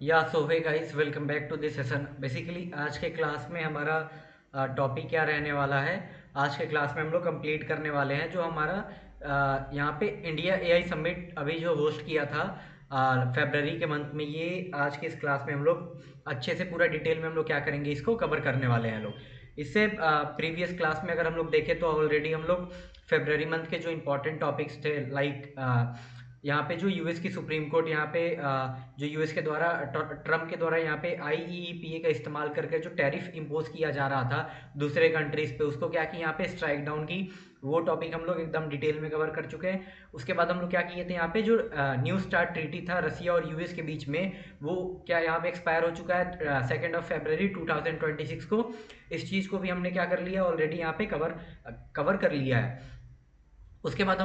या so hey guys, welcome back to this session. Basically आज के क्लास में हमारा टॉपिक क्या रहने वाला है। आज के क्लास में हम लोग कंप्लीट करने वाले हैं जो हमारा यहाँ पे इंडिया एआई समिट अभी जो होस्ट किया था फेब्रवरी के मंथ में। ये आज के इस क्लास में हम लोग अच्छे से पूरा डिटेल में हम लोग क्या करेंगे, इसको कवर करने वाले हैं लोग। इससे प्रीवियस क्लास में अगर हम लोग देखें तो ऑलरेडी हम लोग फेब्रवरी मंथ के जो इंपॉर्टेंट टॉपिक्स थे, लाइक यहाँ पे जो यूएस की सुप्रीम कोर्ट यहाँ पे जो यूएस के द्वारा ट्रम्प के द्वारा यहाँ पे आईईईपीए का इस्तेमाल करके जो टैरिफ इम्पोज किया जा रहा था दूसरे कंट्रीज पे, उसको क्या कि यहाँ पे स्ट्राइक डाउन की, वो टॉपिक हम लोग एकदम डिटेल में कवर कर चुके हैं। उसके बाद हम लोग क्या किए थे, यहाँ पे जो न्यू स्टार्ट ट्रीटी था रसिया और यूएस के बीच में, वो क्या यहाँ पे एक्सपायर हो चुका है 2 फरवरी 2026 को। इस चीज़ को भी हमने क्या कर लिया, ऑलरेडी यहाँ पे कवर कर लिया है। उसके बाद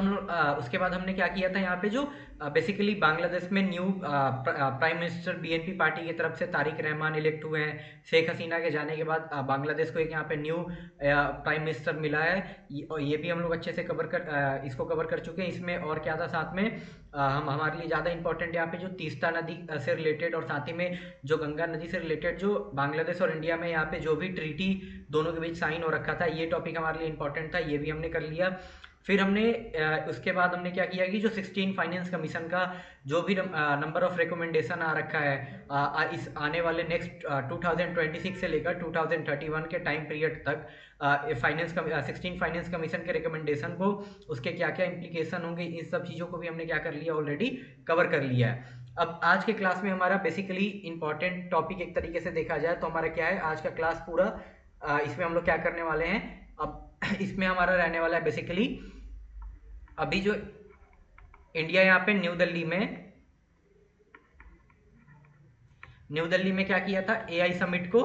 हमने क्या किया था, यहाँ पे जो बेसिकली बांग्लादेश में new prime minister BNP party की तरफ से तारिक रहमान इलेक्ट हुए हैं। शेख हसीना के जाने के बाद बांग्लादेश को एक यहाँ पे न्यू प्राइम मिनिस्टर मिला है। और ये भी हम लोग अच्छे से इसको कवर कर चुके हैं। इसमें और क्या था साथ में, हम हमारे लिए ज़्यादा इंपॉर्टेंट यहाँ पे जो तीस्ता नदी से रिलेटेड और साथ ही में जो गंगा नदी से रिलेटेड जो बांग्लादेश और इंडिया में यहाँ पे जो भी ट्रीटी दोनों के बीच साइन हो रखा था, ये टॉपिक हमारे लिए इंपॉर्टेंट था, ये भी हमने कर लिया। फिर हमने उसके बाद हमने क्या किया कि जो 16 फाइनेंस कमीशन का जो भी नंबर ऑफ रिकमेंडेशन आ रखा है इस आने वाले नेक्स्ट 2026 से लेकर 2031 के टाइम पीरियड तक, 16 फाइनेंस कमीशन के रिकमेंडेशन को, उसके क्या क्या इम्प्लीकेशन होंगे, इन सब चीज़ों को भी हमने क्या कर लिया, ऑलरेडी कवर कर लिया है। अब आज के क्लास में हमारा बेसिकली इंपॉर्टेंट टॉपिक एक तरीके से देखा जाए तो हमारा क्या है आज का क्लास पूरा, इसमें हम लोग क्या करने वाले हैं। अब इसमें हमारा रहने वाला है बेसिकली अभी जो इंडिया यहाँ पे न्यू दिल्ली में क्या किया था, एआई समिट को,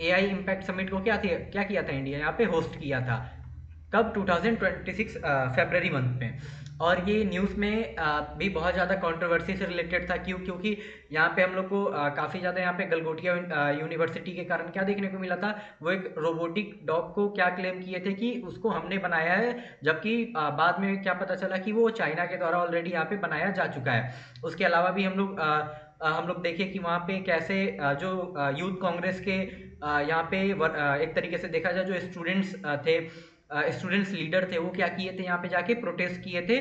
एआई इम्पैक्ट समिट को क्या किया था, इंडिया यहाँ पे होस्ट किया था। कब, 2026 फरवरी मंथ में। और ये न्यूज़ में भी बहुत ज़्यादा कंट्रोवर्सी से रिलेटेड था। क्योंकि यहाँ पे हम लोग को काफ़ी ज़्यादा यहाँ पे गलगोटिया यूनिवर्सिटी के कारण क्या देखने को मिला था, वो एक रोबोटिक डॉग को क्या क्लेम किए थे कि उसको हमने बनाया है, जबकि बाद में क्या पता चला कि वो चाइना के द्वारा ऑलरेडी यहाँ पे बनाया जा चुका है। उसके अलावा भी हम लोग देखें कि वहाँ पे कैसे जो यूथ कांग्रेस के यहाँ पे एक तरीके से देखा जाए जो स्टूडेंट्स थे, स्टूडेंट्स लीडर थे, वो क्या किए थे, यहाँ पे जाके प्रोटेस्ट किए थे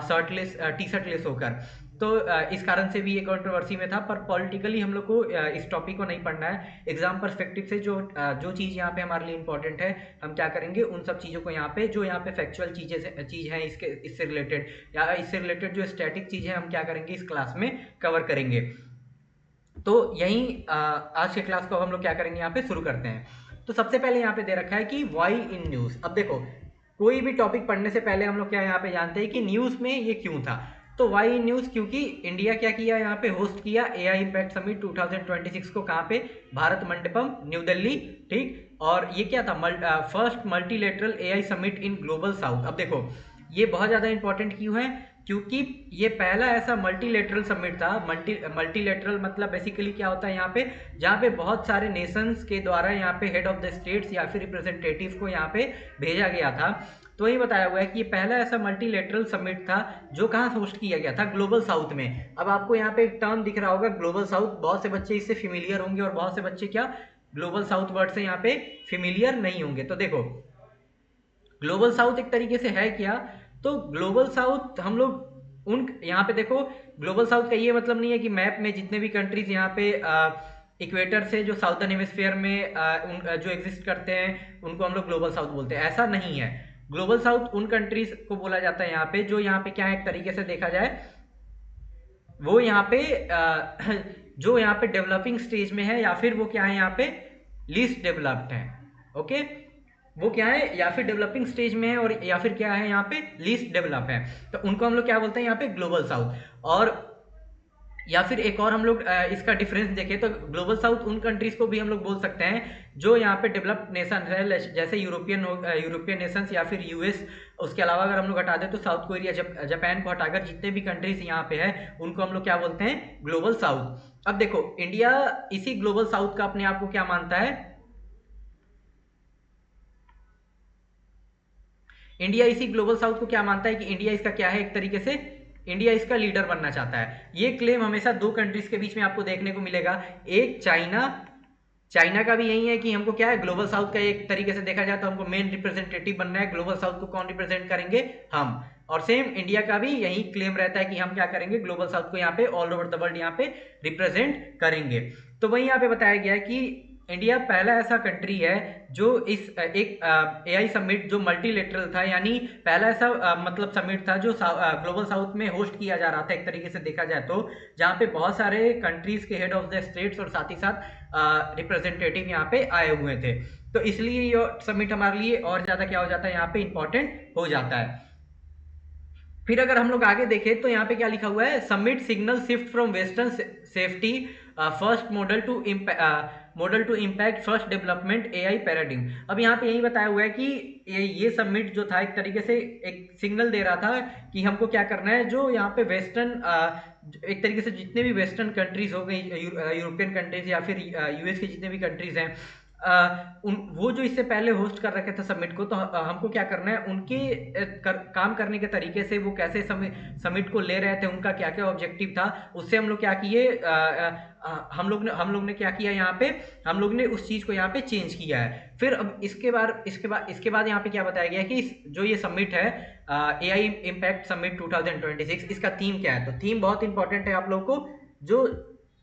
शर्टलेस टी शर्टलेस होकर। तो इस कारण से भी ये कंट्रोवर्सी में था। पर पॉलिटिकली हम लोग को इस टॉपिक को नहीं पढ़ना है। एग्जाम पर्सपेक्टिव से जो चीज़ यहाँ पे हमारे लिए इंपॉर्टेंट है, हम क्या करेंगे, उन सब चीज़ों को यहाँ पे जो यहाँ पे फैक्चुअल चीज़ है इससे रिलेटेड या इससे रिलेटेड जो स्टैटिक चीज़ है, हम क्या करेंगे इस क्लास में कवर करेंगे। तो यही आज के क्लास को हम लोग क्या करेंगे, यहाँ पे शुरू करते हैं। तो सबसे पहले यहाँ पे दे रखा है कि वाई इन न्यूज़। अब देखो, कोई भी टॉपिक पढ़ने से पहले हम लोग क्या यहाँ पे जानते हैं कि न्यूज़ में ये क्यों था। तो वाई इन न्यूज़, क्योंकि इंडिया क्या किया, यहाँ पे होस्ट किया एआई इम्पैक्ट समिट 2026 को। कहाँ पे, भारत मंडपम, न्यू दिल्ली, ठीक। और ये क्या था, first multilateral AI summit in global south. अब देखो ये बहुत ज़्यादा इंपॉर्टेंट क्यों है, क्योंकि ये पहला ऐसा मल्टीलेटरल समिट था। मल्टीलेटरल मतलब बेसिकली क्या होता है, यहाँ पे जहाँ पे बहुत सारे नेशंस के द्वारा यहाँ पे हेड ऑफ द स्टेट्स या फिर रिप्रेजेंटेटिव को यहाँ पे भेजा गया था। तो ये बताया हुआ है कि ये पहला ऐसा मल्टीलेटरल समिट था जो कहाँ होस्ट किया गया था, ग्लोबल साउथ में। अब आपको यहाँ पे एक टर्म दिख रहा होगा ग्लोबल साउथ, बहुत से बच्चे इससे फेमिलियर होंगे और बहुत से बच्चे क्या ग्लोबल साउथ वर्ड से यहाँ पे फेमिलियर नहीं होंगे। तो देखो ग्लोबल साउथ एक तरीके से है क्या, तो ग्लोबल साउथ हम लोग उन यहाँ पे देखो, ग्लोबल साउथ का ये मतलब नहीं है कि मैप में जितने भी कंट्रीज यहाँ पे इक्वेटर से जो साउदर्न हेमिस्फीयर में जो एग्जिस्ट करते हैं उनको हम लोग ग्लोबल साउथ बोलते हैं, ऐसा नहीं है। ग्लोबल साउथ उन कंट्रीज को बोला जाता है यहाँ पे जो यहाँ पे क्या है, एक तरीके से देखा जाए वो यहाँ पे जो यहाँ पे डेवलपिंग स्टेज में है, या फिर वो क्या है यहाँ पे लीस्ट डेवलप्ड है। ओके, वो क्या है, या फिर डेवलपिंग स्टेज में है और या फिर क्या है यहाँ पे लीस्ट डेवलप है। तो उनको हम लोग क्या बोलते हैं यहाँ पे, ग्लोबल साउथ। और या फिर एक और हम लोग इसका डिफरेंस देखें तो ग्लोबल साउथ उन कंट्रीज को भी हम लोग बोल सकते हैं जो यहाँ पे डेवलप्ड नेशन है, जैसे यूरोपियन नेशंस या फिर यूएस। उसके अलावा अगर हम लोग हटा दें तो साउथ कोरिया, जापान को हटाकर जितने भी कंट्रीज यहाँ पे है उनको हम लोग क्या बोलते हैं, ग्लोबल साउथ। अब देखो इंडिया इसी ग्लोबल साउथ का अपने आप को क्या मानता है, इंडिया इसी ग्लोबल साउथ को क्या मानता है कि इंडिया इसका क्या है, एक तरीके से इंडिया इसका लीडर बनना चाहता है। ये क्लेम हमेशा दो कंट्रीज के बीच में आपको देखने को मिलेगा, एक चाइना का भी यही है कि हमको क्या है, ग्लोबल साउथ का एक तरीके से देखा जाए तो हमको मेन रिप्रेजेंटेटिव बनना है। ग्लोबल साउथ को कौन रिप्रेजेंट करेंगे, हम। और सेम इंडिया का भी यही क्लेम रहता है कि हम क्या करेंगे, ग्लोबल साउथ को यहाँ पे ऑल ओवर द वर्ल्ड यहाँ पे रिप्रेजेंट करेंगे। तो वही यहाँ पे बताया गया है कि इंडिया पहला ऐसा कंट्री है जो इस एक एआई समिट जो मल्टीलेटरल था, यानी पहला ऐसा मतलब समिट था जो ग्लोबल साउथ में होस्ट किया जा रहा था एक तरीके से देखा जाए तो, जहाँ पे बहुत सारे कंट्रीज के हेड ऑफ द स्टेट्स और साथ ही साथ रिप्रेजेंटेटिव यहाँ पे आए हुए थे। तो इसलिए ये समिट हमारे लिए और ज्यादा क्या हो जाता है, यहाँ पे इंपॉर्टेंट हो जाता है। फिर अगर हम लोग आगे देखें तो यहाँ पे क्या लिखा हुआ है, summit signal shift from western safety first model to impact first development AI paradigm. अब यहाँ पे यही बताया हुआ है कि ये समिट जो था एक तरीके से एक सिग्नल दे रहा था कि हमको क्या करना है, जो यहाँ पे वेस्टर्न एक तरीके से जितने भी वेस्टर्न कंट्रीज हो गई, यूरोपियन कंट्रीज या फिर यूएस के जितने भी कंट्रीज हैं, वो जो इससे पहले होस्ट कर रखे थे समिट को, तो हमको क्या करना है, उनके काम करने के तरीके से वो कैसे समिट को ले रहे थे, उनका क्या क्या ऑब्जेक्टिव था, उससे हम लोग क्या किए, हम लोग ने क्या किया यहाँ पे, हम लोग ने उस चीज को यहाँ पे चेंज किया है। फिर अब इसके बाद यहाँ पे क्या बताया गया कि जो ये समिट है एआई इम्पैक्ट समिट 2026, इसका थीम क्या है। तो थीम बहुत इंपॉर्टेंट है, आप लोग को जो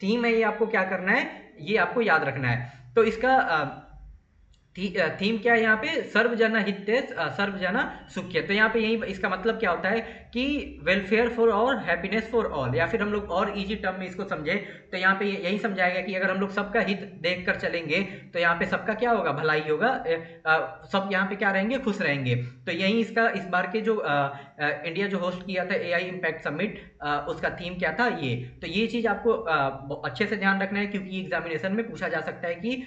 थीम है ये आपको क्या करना है, ये आपको याद रखना है। तो इसका थीम क्या है यहाँ पे, सर्वजना हिते सर्वजना सुख्य। तो यहाँ पे यही इसका मतलब क्या होता है कि welfare for all, happiness for all, या फिर हम लोग और इजी टर्म में इसको समझे तो यहाँ पे यही समझाएगा कि अगर हम लोग सबका हित देखकर चलेंगे तो यहाँ पे सबका क्या होगा, भलाई होगा, सब यहाँ पे क्या रहेंगे, खुश रहेंगे। तो यही इसका इस बार के जो इंडिया जो होस्ट किया था एआई इम्पैक्ट समिट, उसका थीम क्या था ये। तो ये चीज आपको अच्छे से ध्यान रखना है, क्योंकि एग्जामिनेशन में पूछा जा सकता है कि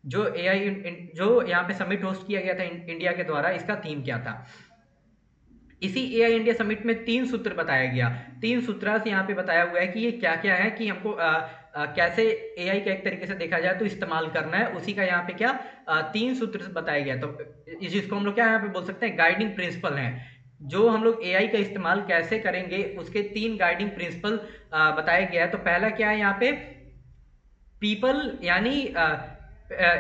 जो एआई जो यहाँ पे समिट होस्ट किया गया था इंडिया के द्वारा, इसका थीम क्या था। इसी एआई इंडिया समिट में 3 सूत्र बताया गया, 3 सूत्र से यहाँ पे बताया हुआ है कि ये क्या क्या है, कि हमको कैसे एआई का एक तरीके से देखा जाए तो इस्तेमाल करना है, उसी का यहाँ पे क्या 3 सूत्र बताया गया। तो जिसको हम लोग क्या यहाँ पे बोल सकते हैं, गाइडिंग प्रिंसिपल हैं, जो हम लोग एआई का इस्तेमाल कैसे करेंगे उसके 3 गाइडिंग प्रिंसिपल बताया गया है। तो पहला क्या है यहाँ पे, पीपल यानी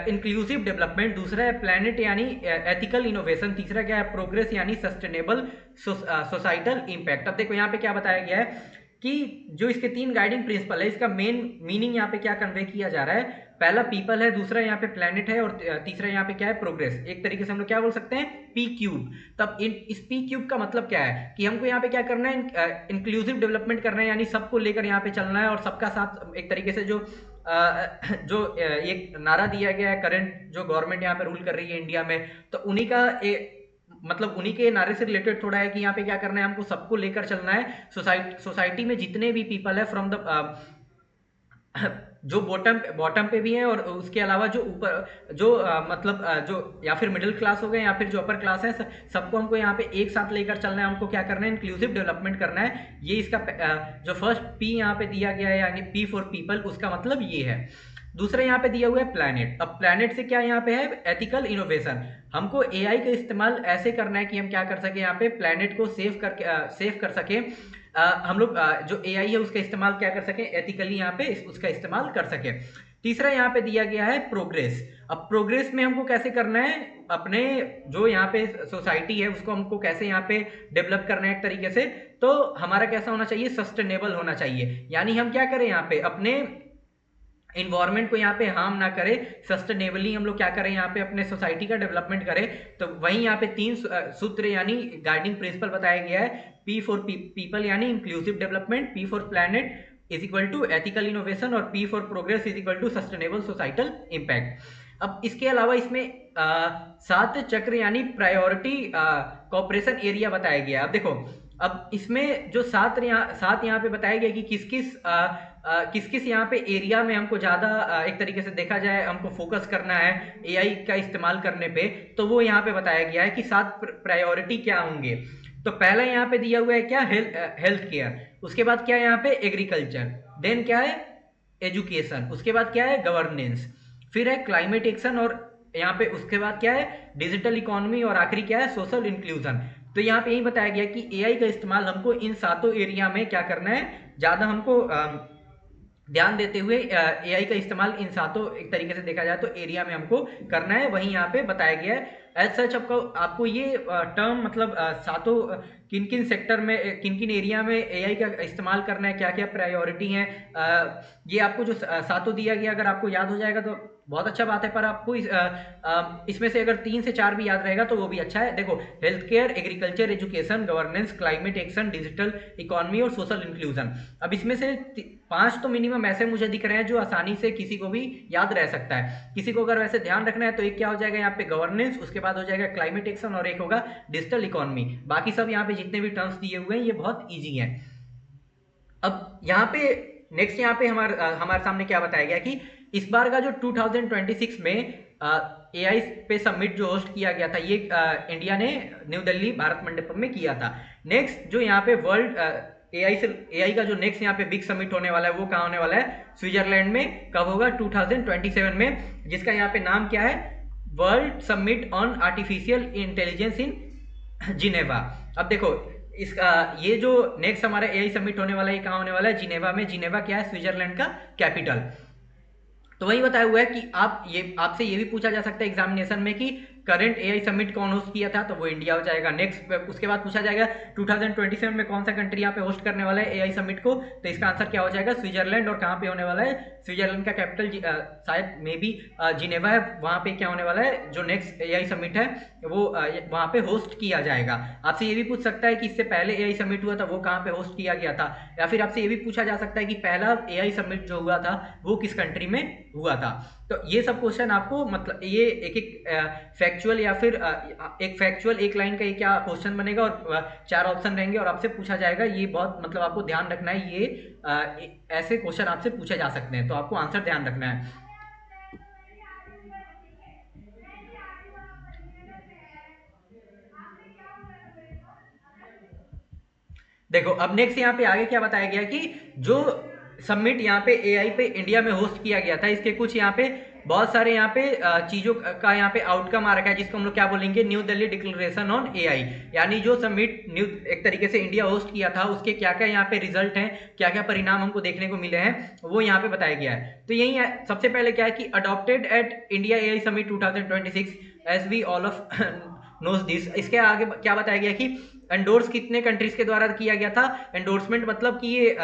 इंक्लूसिव डेवलपमेंट, दूसरा है प्लैनेट यानी एथिकल इनोवेशन, तीसरा क्या है, प्रोग्रेस यानी सस्टेनेबल सोसाइटल इम्पैक्ट। अब देखो यहाँ पे क्या बताया गया है कि जो इसके 3 गाइडिंग प्रिंसिपल है, इसका मेन मीनिंग यहाँ पे क्या कन्वे किया जा रहा है, पहला पीपल है, दूसरा यहाँ पे प्लैनेट है, और तीसरा यहाँ पे क्या है, प्रोग्रेस। एक तरीके से हम लोग क्या बोल सकते हैं, पी क्यूब। तब इस पी क्यूब का मतलब क्या है कि हमको यहाँ पे क्या करना है, इंक्लूसिव डेवलपमेंट करना है, यानी सबको लेकर यहाँ पे चलना है, और सबका साथ एक तरीके से जो एक नारा दिया गया है करंट जो गवर्नमेंट यहाँ पे रूल कर रही है इंडिया में, तो उन्हीं का मतलब उन्हीं के नारे से रिलेटेड थोड़ा है कि यहाँ पे क्या करना है, हमको सबको लेकर चलना है। सोसाइटी में जितने भी पीपल है फ्रॉम द जो बॉटम पे भी है, और उसके अलावा जो ऊपर जो मतलब जो या फिर मिडिल क्लास हो गए या फिर जो अपर क्लास है, सबको हमको यहाँ पे एक साथ लेकर चलना है। हमको क्या करना है, इंक्लूसिव डेवलपमेंट करना है। ये इसका जो फर्स्ट पी यहाँ पे दिया गया है, यानी पी फॉर पीपल, उसका मतलब ये है। दूसरा यहाँ पे दिया हुआ है प्लैनेट। अब प्लैनेट से क्या यहाँ पे है, एथिकल इनोवेशन। हमको एआई का इस्तेमाल ऐसे करना है कि हम क्या कर सके, यहाँ पे प्लैनेट को सेव कर सके। हम लोग जो एआई है उसका इस्तेमाल क्या कर सके, एथिकली यहाँ पे उसका इस्तेमाल कर सके। तीसरा यहाँ पे दिया गया है प्रोग्रेस। अब प्रोग्रेस में हमको कैसे करना है, अपने जो यहाँ पे सोसाइटी है उसको हमको कैसे यहाँ पे डेवलप करना है एक तरीके से। तो हमारा कैसा होना चाहिए, सस्टेनेबल होना चाहिए, यानी हम क्या करें, यहाँ पे अपने इन्वायरमेंट को यहाँ पे हार्म ना करे, सस्टेनेबली हम लोग क्या करें, यहाँ पे अपने सोसाइटी का डेवलपमेंट करें। तो वहीं यहाँ पे 3 सूत्र यानी गाइडिंग प्रिंसिपल बताया गया है, पी फॉर पीपल यानी inclusive development, P for planet is equal to ethical innovation, और P for progress is equal to sustainable societal impact. अब इसके अलावा इसमें 7 चक्र यानी प्रायोरिटी कॉपरेशन एरिया बताया गया। अब देखो, अब इसमें जो 7 यहाँ पे बताया गया कि किस किस यहाँ पे एरिया में हमको ज्यादा एक तरीके से देखा जाए हमको फोकस करना है एआई का इस्तेमाल करने पे, तो वो यहाँ पे बताया गया है कि 7 प्रायोरिटी क्या होंगे। तो पहला यहाँ पे दिया हुआ है क्या, हेल्थ केयर, उसके बाद क्या है यहाँ पे, एग्रीकल्चर, देन क्या है, एजुकेशन, उसके बाद क्या है, गवर्नेंस, फिर है क्लाइमेट एक्शन और यहाँ पे उसके बाद क्या है डिजिटल इकोनॉमी और आखिरी क्या है सोशल इंक्लूजन। तो यहाँ पे यही बताया गया कि एआई का इस्तेमाल हमको इन सातों एरिया में क्या करना है, ज़्यादा हमको ध्यान देते हुए एआई का इस्तेमाल इन सातों एक तरीके से देखा जाए तो एरिया में हमको करना है, वही यहाँ पे बताया गया है। एज सच आपको ये टर्म मतलब सातों किन किन सेक्टर में किन किन एरिया में एआई का इस्तेमाल करना है, क्या क्या प्रायोरिटी है, ये आपको जो सातों दिया गया अगर आपको याद हो जाएगा तो बहुत अच्छा बात है, पर आपको इसमें से अगर 3 से 4 भी याद रहेगा तो वो भी अच्छा है। देखो health care, agriculture, education, governance, climate action, digital economy और सोशल इंक्लूजन। अब इसमें से 5 तो मिनिमम ऐसे मुझे दिख रहे हैं जो आसानी से किसी को भी याद रह सकता है। किसी को अगर वैसे ध्यान रखना है तो एक क्या हो जाएगा यहाँ पे गवर्नेंस, उसके बाद हो जाएगा क्लाइमेट एक्शन और एक होगा डिजिटल इकोनॉमी। बाकी सब यहाँ पे जितने भी टर्म्स दिए हुए हैं ये बहुत ईजी हैं। अब यहाँ पे नेक्स्ट यहाँ पे हमारे सामने क्या बताया गया कि इस बार का जो 2026 में एआई पे समिट जो होस्ट किया गया था ये इंडिया ने न्यू दिल्ली भारत मंडपम में किया था। नेक्स्ट जो यहाँ पे वर्ल्ड एआई का जो नेक्स्ट यहाँ पे बिग समिट होने वाला है वो कहाँ होने वाला है, स्विट्जरलैंड में। कब होगा, 2027 में, जिसका यहाँ पे नाम क्या है, world summit on artificial intelligence in Geneva. अब देखो इसका ये जो नेक्स्ट हमारा एआई समिट होने वाला है ये कहाँ होने वाला है, जिनेवा में। जिनेवा क्या है, स्विट्जरलैंड का कैपिटल। तो वही बताया हुआ है कि आपसे ये भी पूछा जा सकता है एग्जामिनेशन में कि करंट एआई समिट कौन होस्ट किया था, तो वो इंडिया हो जाएगा। नेक्स्ट उसके बाद पूछा जाएगा 2027 में कौन सा कंट्री यहाँ पे होस्ट करने वाला है एआई समिट को, तो इसका आंसर क्या हो जाएगा, स्विट्जरलैंड। और कहाँ पे होने वाला है, स्विट्जरलैंड का कैपिटल शायद मे बी जिनेवा है, वहाँ पे क्या होने वाला है, जो नेक्स्ट एआई समिट है वो वहाँ पे होस्ट किया जाएगा। आपसे ये भी पूछ सकता है कि इससे पहले एआई समिट हुआ था वो कहाँ पे होस्ट किया गया था, या फिर आपसे ये भी पूछा जा सकता है कि पहला एआई समिट जो हुआ था वो किस कंट्री में हुआ था। तो ये सब क्वेश्चन आपको मतलब ये एक एक फैक्चुअल या फिर एक फैक्चुअल एक लाइन का ये क्या क्वेश्चन बनेगा और 4 ऑप्शन रहेंगे और आपसे पूछा जाएगा। ये बहुत मतलब आपको ध्यान रखना है, ये ऐसे क्वेश्चन आपसे पूछे जा सकते हैं, तो आपको आंसर ध्यान रखना है। देखो अब नेक्स्ट यहाँ पे आगे क्या बताया गया कि जो समिट यहाँ पे एआई पे इंडिया में होस्ट किया गया था इसके कुछ यहाँ पे बहुत सारे यहाँ पे चीजों का यहाँ पे आउटकम आ रखा है, जिसको हम लोग क्या बोलेंगे, new Delhi declaration on AI. यानी जो समिट न्यू एक तरीके से इंडिया होस्ट किया था उसके क्या क्या यहाँ पे रिजल्ट हैं, क्या क्या परिणाम हमको देखने को मिले हैं वो यहाँ पे बताया गया है। तो यही है, सबसे पहले क्या है कि adopted at India AI summit 2026 as we all of knows this. इसके आगे क्या बताया गया कि एंडोर्स कितने कंट्रीज के द्वारा किया गया था। एंडोर्समेंट मतलब कि ये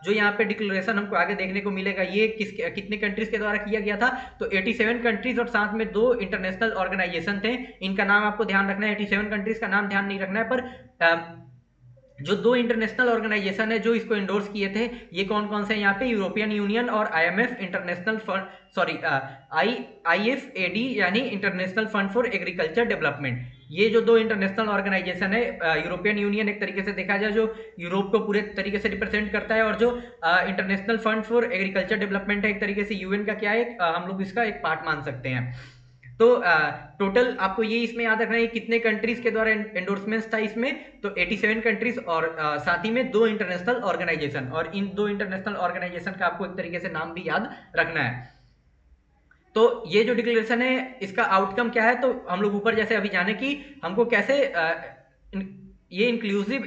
जो यहाँ पे डिक्लेरेशन हमको आगे देखने को मिलेगा ये कितने कंट्रीज के द्वारा किया गया था, तो 87 कंट्रीज और साथ में 2 इंटरनेशनल ऑर्गेनाइजेशन थे। इनका नाम आपको ध्यान रखना है, 87 कंट्रीज का नाम ध्यान नहीं रखना है, पर जो 2 इंटरनेशनल ऑर्गेनाइजेशन है जो इसको इंडोर्स किए थे ये कौन कौन से यहाँ पे, यूरोपियन यूनियन और IMF International Fund, sorry IFAD यानी International Fund for Agriculture Development. ये जो 2 इंटरनेशनल ऑर्गेनाइजेशन है, यूरोपियन यूनियन एक तरीके से देखा जाए जो यूरोप को पूरे तरीके से रिप्रेजेंट करता है, और जो international Fund for Agriculture development है एक तरीके से यूएन का क्या है, हम लोग इसका एक पार्ट मान सकते हैं। तो टोटल आपको ये इसमें याद रखना है कितने कंट्रीज के द्वारा एंडोर्समेंट्स था इसमें, तो 87 कंट्रीज और साथ ही में 2 इंटरनेशनल ऑर्गेनाइजेशन, और इन 2 इंटरनेशनल ऑर्गेनाइजेशन का आपको एक तरीके से नाम भी याद रखना है। तो ये जो डिक्लेरेशन है इसका आउटकम क्या है, तो हम लोग ऊपर जैसे अभी जाने की हमको कैसे ये inclusive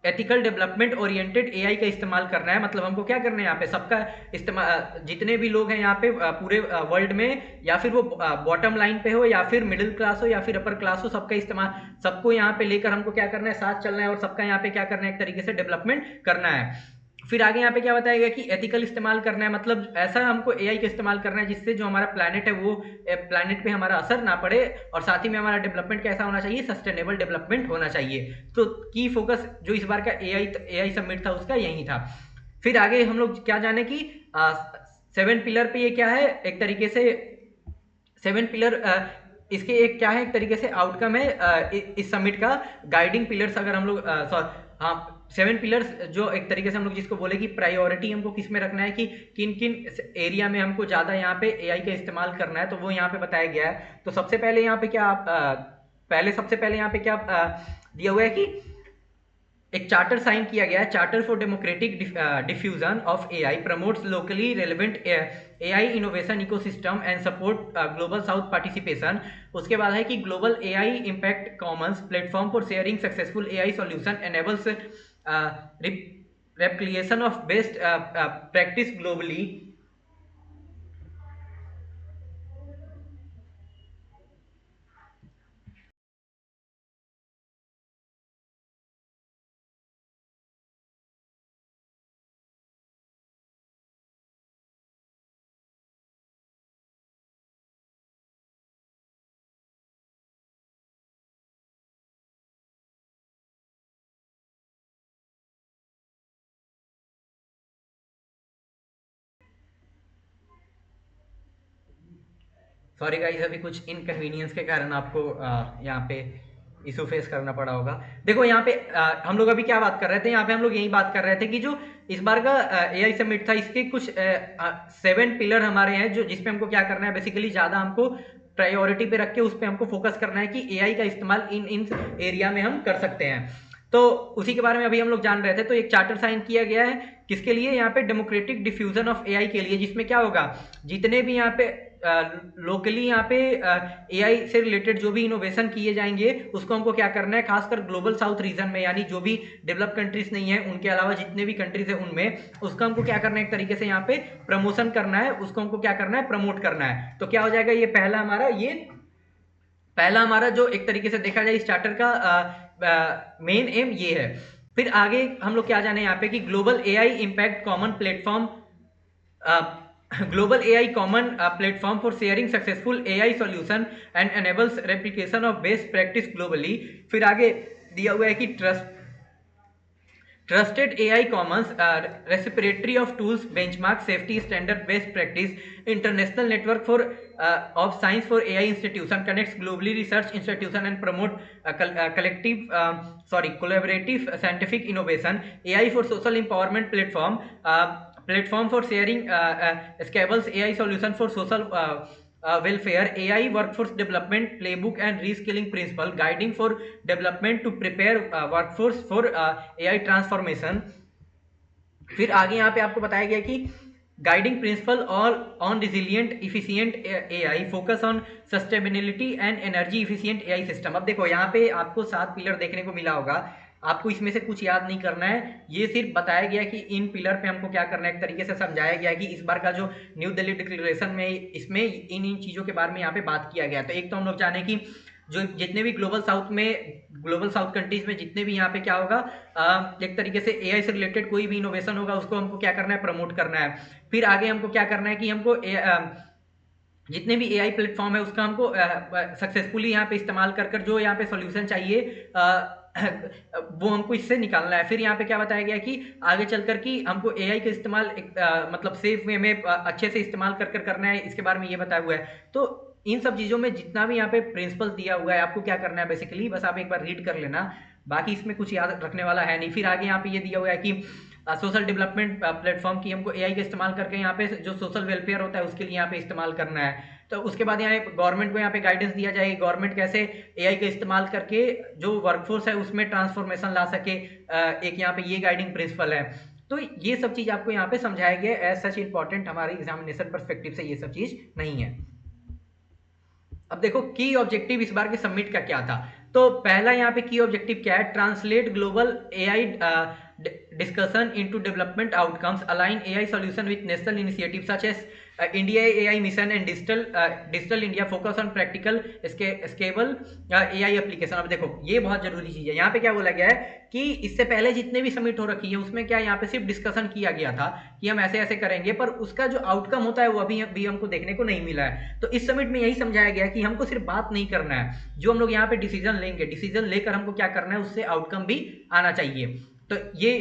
ethical development oriented AI का इस्तेमाल करना है। मतलब हमको क्या करना है यहाँ पे सबका इस्तेमाल, जितने भी लोग हैं यहाँ पे पूरे वर्ल्ड में, या फिर वो बॉटम लाइन पे हो या फिर मिडिल क्लास हो या फिर अपर क्लास हो, सबका इस्तेमाल, सबको यहाँ पे लेकर हमको क्या करना है, साथ चलना है और सबका यहाँ पे क्या करना है, एक तरीके से डेवलपमेंट करना है। फिर आगे यहाँ पे क्या बताया गया कि एथिकल इस्तेमाल करना है, मतलब ऐसा हमको एआई का इस्तेमाल करना है जिससे जो हमारा प्लैनेट है वो प्लैनेट पे हमारा असर ना पड़े, और साथ ही में हमारा डेवलपमेंट कैसा होना चाहिए, सस्टेनेबल डेवलपमेंट होना चाहिए। तो की फोकस जो इस बार का एआई समिट था उसका यही था। फिर आगे हम लोग क्या जाने की 7 पिलर पे ये क्या है, एक तरीके से 7 पिलर इसके एक क्या है, एक तरीके से आउटकम है इस समिट का। गाइडिंग पिलर्स अगर हम लोग हाँ 7 पिलर्स जो एक तरीके से हम लोग जिसको बोले कि प्रायोरिटी हमको किस में रखना है, कि किन किन एरिया में हमको ज़्यादा यहाँ पे एआई का इस्तेमाल करना है, तो वो यहाँ पे बताया गया है। तो सबसे पहले यहाँ पे क्या सबसे पहले यहाँ पे क्या दिया हुआ है कि एक चार्टर साइन किया गया है, charter for democratic diffusion of AI, promotes locally relevant AI innovation ecosystem and support global south participation. उसके बाद है कि global AI impact Commons platform for sharing successful AI solution enables replication of best practice globally. Sorry guys, अभी कुछ inconvenience के कारण आपको यहाँ पे इशू फेस करना पड़ा होगा। देखो यहाँ पे हम लोग अभी क्या बात कर रहे थे, यहाँ पे हम लोग यही बात कर रहे थे कि जो इस बार का एआई समिट था, इसके कुछ 7 पिलर हमारे हैं जो जिसपे हमको क्या करना है, बेसिकली ज़्यादा हमको प्रायोरिटी पे रख के उस पर हमको फोकस करना है कि एआई का इस्तेमाल इन इन एरिया में हम कर सकते हैं। तो उसी के बारे में अभी हम लोग जान रहे थे। तो एक चार्टर साइन किया गया है किसके लिए, यहाँ पे डेमोक्रेटिक डिफ्यूजन ऑफ एआई के लिए, जिसमें क्या होगा, जितने भी यहाँ पे लोकली यहाँ पे एआई से रिलेटेड जो भी इनोवेशन किए जाएंगे उसको हमको क्या करना है, खासकर ग्लोबल साउथ रीजन में, यानी जो भी डेवलप कंट्रीज नहीं है उनके अलावा जितने भी कंट्रीज है उनमें, उसका हमको क्या करना है, एक तरीके से यहाँ पे प्रमोशन करना है, उसको हमको क्या करना है, प्रमोट करना है। तो क्या हो जाएगा, ये पहला हमारा जो एक तरीके से देखा जाए इस चार्टर का मेन एम ये है। फिर आगे हम लोग क्या जाने यहाँ पे कि global AI impact common platform, global AI common platform for sharing successful AI solution and enables replication of best practice globally। फिर आगे दिया हुआ है कि trusted AI commons repository of tools benchmark safety standard best practice international network for of science for AI institution connects globally research institution and promote collaborative scientific innovation। AI for social empowerment platform for sharing scalable AI solution for social welfare, AI workforce development playbook and reskilling principle guiding for development to prepare workforce for AI transformation। फिर आगे यहाँ पे आपको बताया गया कि guiding principal और on resilient efficient AI focus on sustainability and energy efficient AI system. अब देखो यहाँ पे आपको 7 पिलर देखने को मिला होगा, आपको इसमें से कुछ याद नहीं करना है, ये सिर्फ बताया गया कि इन पिलर पे हमको क्या करना है, एक तरीके से समझाया गया कि इस बार का जो न्यू दिल्ली डिक्लेरेशन में इसमें इन इन चीज़ों के बारे में यहाँ पे बात किया गया। तो एक तो हम लोग जाने की जो जितने भी ग्लोबल साउथ कंट्रीज में जितने भी यहाँ पे क्या होगा, एक तरीके से एआई से रिलेटेड कोई भी इनोवेशन होगा उसको हमको क्या करना है, प्रमोट करना है। फिर आगे हमको क्या करना है कि हमको जितने भी एआई प्लेटफॉर्म है उसका हमको सक्सेसफुली यहाँ पे इस्तेमाल कर कर जो यहाँ पे सॉल्यूशन चाहिए वो हमको इससे निकालना है। फिर यहाँ पे क्या बताया गया कि आगे चलकर कि हमको एआई का इस्तेमाल मतलब सेफ वे में अच्छे से इस्तेमाल कर कर करना है, इसके बारे में ये बताया हुआ है। तो इन सब चीज़ों में जितना भी यहाँ पे प्रिंसिपल दिया हुआ है आपको क्या करना है, बेसिकली बस आप एक बार रीड कर लेना, बाकी इसमें कुछ याद रखने वाला है नहीं। फिर आगे यहाँ पे ये दिया हुआ है कि सोशल डेवलपमेंट प्लेटफॉर्म की हमको एआई का इस्तेमाल करके यहाँ पे जो सोशल वेलफेयर होता है उसके लिए यहाँ पे इस्तेमाल करना है। तो उसके बाद यहाँ गवर्नमेंट को यहाँ पे गाइडेंस दिया जाएगी, गवर्नमेंट कैसे एआई का इस्तेमाल करके जो वर्कफोर्स है उसमें ट्रांसफॉर्मेशन ला सके, एक यहाँ पे ये गाइडिंग प्रिंसिपल है। तो ये सब चीज़ आपको यहाँ पे समझाया गया, एज सच इंपॉर्टेंट हमारी एग्जामिनेशन परस्पेक्टिव से ये सब चीज़ नहीं है। अब देखो की ऑब्जेक्टिव इस बार के सबमिट का क्या था। तो पहला यहाँ पे की ऑब्जेक्टिव क्या है, translate global AI discussion into development outcomes, align AI solution with national initiative such as India AI mission and digital India focus on practical scalable AI application. अब देखो ये बहुत जरूरी चीज है, यहाँ पे क्या बोला गया है कि इससे पहले जितने भी समिट हो रखी है उसमें क्या यहाँ पे सिर्फ डिस्कशन किया गया था कि हम ऐसे ऐसे करेंगे, पर उसका जो आउटकम होता है वो अभी हमको देखने को नहीं मिला है। तो इस समिट में यही समझाया गया कि हमको सिर्फ बात नहीं करना है, जो हम लोग यहाँ पे डिसीजन लेंगे, डिसीजन लेकर हमको क्या करना है उससे आउटकम भी आना चाहिए। तो ये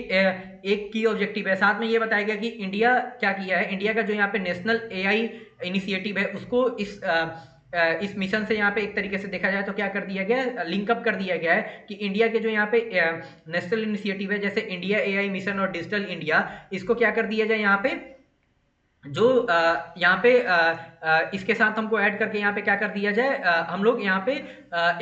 एक की ऑब्जेक्टिव है। साथ में ये बताया गया कि इंडिया क्या किया है, इंडिया का जो यहाँ पे नेशनल एआई इनिशिएटिव है उसको इस मिशन से यहाँ पे एक तरीके से देखा जाए तो क्या कर दिया गया, लिंकअप कर दिया गया है कि इंडिया के जो यहाँ पे नेशनल इनिशिएटिव है जैसे इंडिया एआई मिशन और डिजिटल इंडिया, इसको क्या कर दिया जाए यहाँ पे जो यहाँ पे इसके साथ हमको ऐड करके यहाँ पे क्या कर दिया जाए, हम लोग यहाँ पे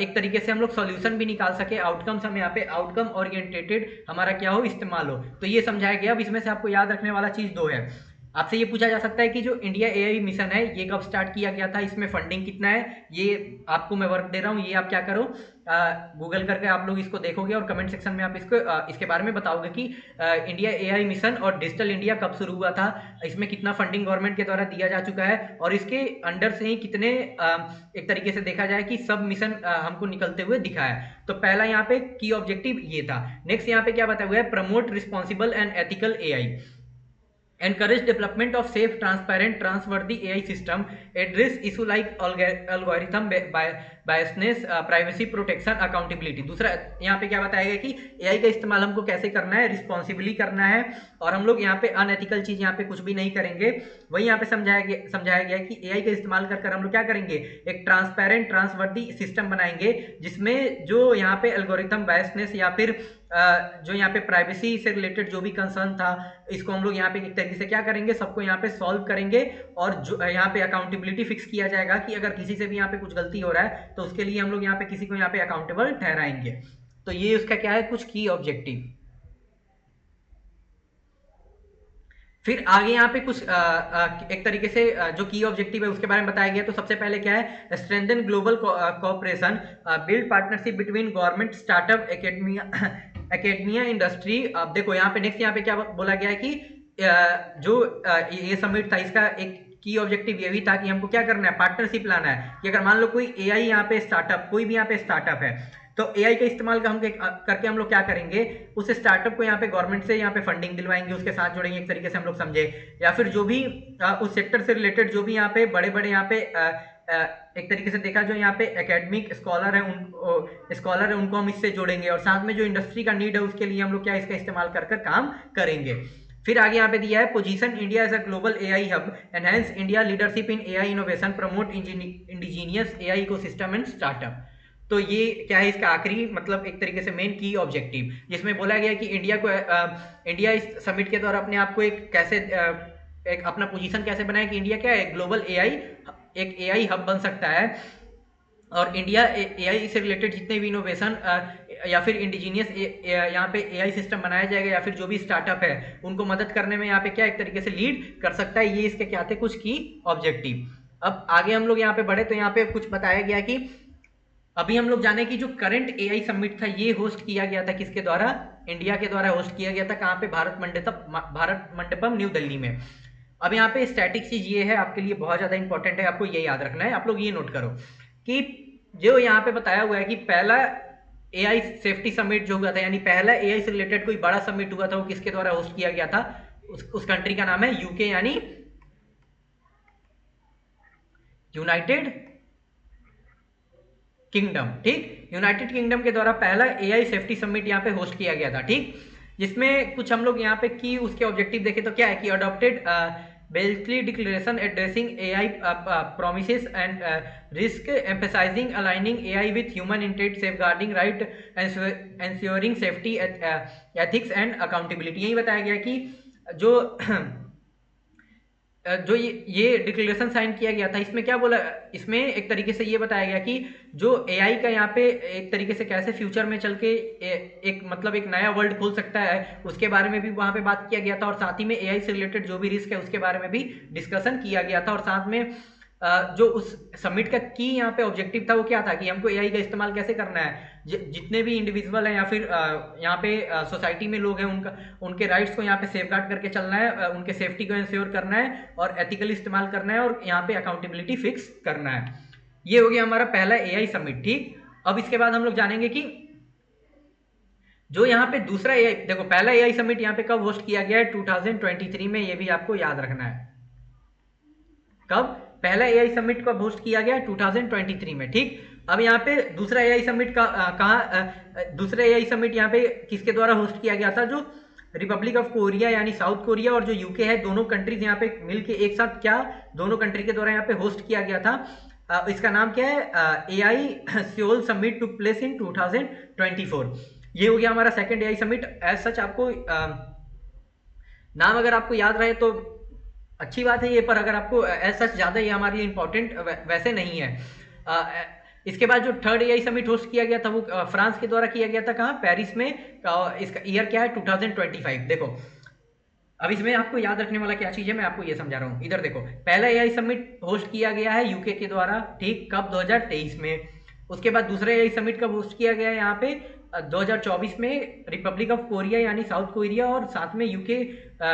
एक तरीके से हम लोग सॉल्यूशन भी निकाल सके, आउटकम्स हम यहाँ पे आउटकम ओरिएंटेटेड हमारा क्या हो, इस्तेमाल हो। तो ये समझाया गया। अब इसमें से आपको याद रखने वाला चीज़ दो है। आपसे ये पूछा जा सकता है कि जो इंडिया एआई मिशन है ये कब स्टार्ट किया गया था, इसमें फंडिंग कितना है, ये आपको मैं वर्क दे रहा हूँ, ये आप क्या करो, गूगल करके आप लोग इसको देखोगे और कमेंट सेक्शन में आप इसको इसके बारे में बताओगे कि इंडिया एआई मिशन और डिजिटल इंडिया कब शुरू हुआ था, इसमें कितना फंडिंग गवर्नमेंट के द्वारा दिया जा चुका है, और इसके अंडर से ही कितने एक तरीके से देखा जाए कि सब मिशन हमको निकलते हुए दिखा है। तो पहला यहाँ पे की ऑब्जेक्टिव ये था। नेक्स्ट यहाँ पे क्या बताया हुआ है, promote responsible and ethical AI, encourage development of safe, transparent, trustworthy AI system, address issue like algorithm biasness, privacy protection, accountability। दूसरा यहाँ पे क्या बताया गया कि एआई का इस्तेमाल हमको कैसे करना है, रिस्पॉन्सिबली करना है, और हम लोग यहाँ पे अनएथिकल चीज यहाँ पे कुछ भी नहीं करेंगे। वही यहाँ पे समझाया गया कि एआई का इस्तेमाल कर हम लोग क्या करेंगे, एक ट्रांसपेरेंट ट्रांसवर्दी सिस्टम बनाएंगे जिसमें जो यहाँ पे एल्गोरिथम बायसनेस या फिर जो यहाँ पे प्राइवेसी से रिलेटेड जो भी कंसर्न था, इसको हम लोग यहाँ पे एक तरीके से क्या करेंगे, सबको यहाँ पे सॉल्व करेंगे, और जो यहाँ पे अकाउंटेबिलिटी फिक्स किया जाएगा कि अगर किसी से भी यहाँ पे कुछ गलती हो रहा है तो उसके लिए हम लोग यहाँ पे किसी को यहाँ पे अकाउंटेबल ठहराएंगे। तो ये उसका क्या है, कुछ की ऑब्जेक्टिव। फिर आगे यहाँ पे कुछ एक तरीके से जो की ऑब्जेक्टिव है उसके बारे में बताया गया। तो सबसे पहले क्या है, strengthen global cooperation, build partnership between government, startup, academia industry. अब देखो यहाँ पे नेक्स्ट यहाँ पे क्या बोला गया है कि जो ये समिट था इसका एक की ऑब्जेक्टिव ये भी था कि हमको क्या करना है, पार्टनरशिप लाना है, कि अगर मान लो कोई एआई यहाँ पे स्टार्टअप, कोई भी यहाँ पे स्टार्टअप है, तो एआई का इस्तेमाल करके हम लोग क्या करेंगे, उस स्टार्टअप को यहाँ पे गवर्नमेंट से यहाँ पे फंडिंग दिलवाएंगे, उसके साथ जोड़ेंगे, एक तरीके से हम लोग समझे, या फिर जो भी उस सेक्टर से रिलेटेड जो भी यहाँ पे बड़े बड़े यहाँ पे एक तरीके से देखा जो यहाँ पे एकेडमिक स्कॉलर है उनको हम इससे जोड़ेंगे, और साथ में जो इंडस्ट्री का नीड है उसके लिए हम लोग क्या इसका इस्तेमाल कर काम करेंगे। फिर आगे यहाँ पे दिया है, position India as a global AI hub, enhance India leadership in AI innovation, promote indigenous AI ecosystem and startup. तो ये क्या है, इसका आखिरी मतलब एक तरीके से मेन की ऑब्जेक्टिव, जिसमें बोला गया कि इंडिया इस समिट के द्वारा अपने आप को एक कैसे एक अपना पोजीशन कैसे बनाए कि इंडिया क्या है, ग्लोबल एक एआई हब बन सकता है, और इंडिया एआई से रिलेटेड जितने भी इनोवेशन या फिर इंडिजीनियस यहाँ पे एआई सिस्टम बनाया जाएगा, या फिर जो भी स्टार्टअप है उनको मदद करने में यहाँ पे क्या एक तरीके से लीड कर सकता है। ये इसके क्या थे, कुछ की ऑब्जेक्टिव। अब आगे हम लोग यहाँ पे बढ़े तो यहाँ पे कुछ बताया गया कि अभी हम लोग जाने की जो करंट एआई समिट था ये होस्ट किया गया था किसके द्वारा, इंडिया के द्वारा होस्ट किया गया था। कहाँ पे, भारत मंडपम न्यू दिल्ली में। अब यहाँ पे स्टैटिक चीज ये है आपके लिए बहुत ज्यादा इंपॉर्टेंट है, आपको ये याद रखना है, आप लोग ये नोट करो कि जो यहाँ पे बताया हुआ है कि पहला एआई सेफ्टी समिट जो हुआ था, यानी पहला एआई से रिलेटेड कोई बड़ा समिट हुआ था, वो किसके द्वारा होस्ट किया गया था, उस कंट्री का नाम है यूके, यानी यूनाइटेड किंगडम। ठीक, यूनाइटेड किंगडम के द्वारा पहला एआई सेफ्टी समिट यहाँ पे होस्ट किया गया था। ठीक, जिसमें कुछ हम लोग यहाँ पे की उसके ऑब्जेक्टिव देखे तो क्या है कि adopted Belclay Declaration addressing AI promises and risk, emphasizing aligning AI with human intent, safeguarding right, ensuring safety, ethics and accountability। यही बताया गया कि जो जो ये डिक्लेरेशन साइन किया गया था, इसमें क्या बोला, इसमें एक तरीके से ये बताया गया कि जो एआई का यहाँ पे एक तरीके से कैसे फ्यूचर में चल के एक मतलब एक नया वर्ल्ड खुल सकता है, उसके बारे में भी वहाँ पे बात किया गया था, और साथ ही में एआई से रिलेटेड जो भी रिस्क है उसके बारे में भी डिस्कशन किया गया था। और साथ में जो उस समिट का की यहाँ पे ऑब्जेक्टिव था वो क्या था कि हमको एआई का इस्तेमाल कैसे करना है, जितने भी इंडिविजुअल हैं या फिर यहाँ पे सोसाइटी में लोग हैं उनके राइट्स को यहाँ पे सेफगार्ड करके चलना है, उनके सेफ्टी को इंश्योर करना है, और एथिकली इस्तेमाल करना है, और यहाँ पे अकाउंटेबिलिटी फिक्स करना है। ये हो गया हमारा पहला एआई समिट। ठीक, अब इसके बाद हम लोग जानेंगे कि जो यहाँ पे दूसरा एआई, देखो पहला एआई समिट यहाँ पे कब होस्ट किया गया है, 2023 में, ये भी आपको याद रखना है। कब पहला एआई समिट कब होस्ट किया गया, 2023 में। ठीक, अब यहाँ पे दूसरा एआई समिट का दूसरा एआई समिट यहाँ पे किसके द्वारा होस्ट किया गया था, जो रिपब्लिक ऑफ कोरिया यानी साउथ कोरिया और जो यूके है, दोनों कंट्रीज यहाँ पे मिलके एक साथ क्या दोनों कंट्री के द्वारा यहाँ पे होस्ट किया गया था। इसका नाम क्या है, AI Seoul summit took place in 2024। ये हो गया हमारा second AI summit. As such आपको नाम अगर आपको याद रहे तो अच्छी बात है ये, पर अगर आपको एज सच ज़्यादा ये हमारे लिए इम्पोर्टेंट वैसे नहीं है। इसके बाद जो थर्ड एआई समिट होस्ट किया गया था वो फ्रांस के द्वारा किया गया था, कहाँ, पेरिस में। इसका ईयर क्या है, 2025। देखो अब इसमें आपको याद रखने वाला क्या चीज़ है, मैं आपको ये समझा रहा हूँ। इधर देखो, पहला एआई समिट होस्ट किया गया है यूके के द्वारा, ठीक, कब, 2023 में। उसके बाद दूसरा एआई समिट कब होस्ट किया गया है यहाँ पे, 2024 में, रिपब्लिक ऑफ कोरिया यानी साउथ कोरिया और साथ में यूके,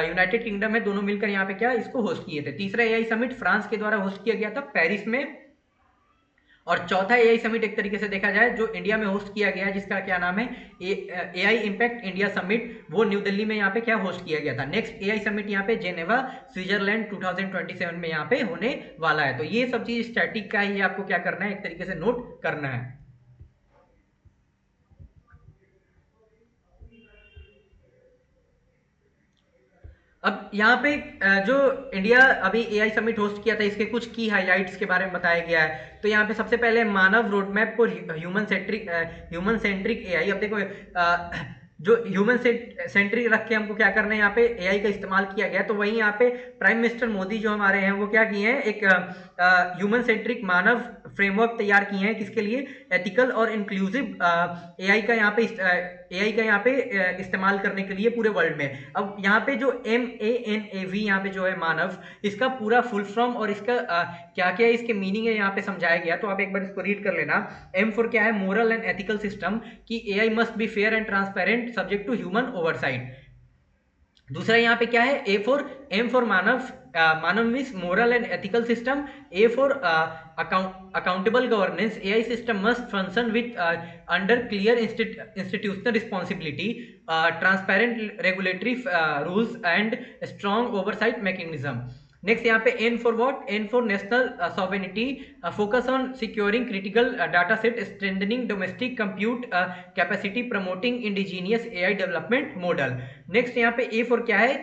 यूनाइटेड किंगडम है, दोनों मिलकर यहाँ पे क्या इसको होस्ट किए थे। तीसरा एआई समिट फ्रांस के द्वारा होस्ट किया गया था पेरिस में। और चौथा एआई समिट एक तरीके से देखा जाए जो इंडिया में होस्ट किया गया है, जिसका क्या नाम है, एआई इम्पैक्ट इंडिया समिट, वो न्यू दिल्ली में यहाँ पे क्या होस्ट किया गया था। नेक्स्ट एआई समिट यहाँ पे जेनेवा स्विट्जरलैंड 2027 में यहाँ पे होने वाला है। तो ये सब चीज स्टैटिक का ही आपको क्या करना है, एक तरीके से नोट करना है। अब यहाँ पे जो इंडिया अभी एआई समिट होस्ट किया था, इसके कुछ की हाइलाइट्स के बारे में बताया गया है। तो यहाँ पे सबसे पहले Manav road map for human centric AI. अब देखो जो ह्यूमन सेंट्रिक रख के हमको क्या करना है, यहाँ पे एआई का इस्तेमाल किया गया। तो वहीं यहाँ पे प्राइम मिनिस्टर मोदी जो हमारे हैं वो क्या किए हैं, एक ह्यूमन सेंट्रिक मानव फ्रेमवर्क तैयार किए हैं, किसके लिए, एथिकल और इंक्लूसिव एआई का यहाँ पे इस्तेमाल करने के लिए पूरे वर्ल्ड में। अब यहाँ पे जो MANAV यहाँ पे जो है मानव, इसका पूरा फुल फॉर्म और इसका क्या क्या इसके मीनिंग है यहाँ पे समझाया गया। तो आप एक बार इसको रीड कर लेना। M फॉर क्या है, मोरल एंड एथिकल सिस्टम, कि AI must be fair and transparent subject to human oversight. दूसरा यहाँ पे क्या है, M for Manav, Manav means moral and ethical system. A for accountable governance, AI system must function with under clear institutional responsibility, transparent regulatory rules and strong oversight mechanism. Next यहाँ पे N for what, N for national sovereignty, focus on securing critical data set, strengthening domestic compute capacity, promoting indigenous AI development model. Next यहाँ पे A for क्या है,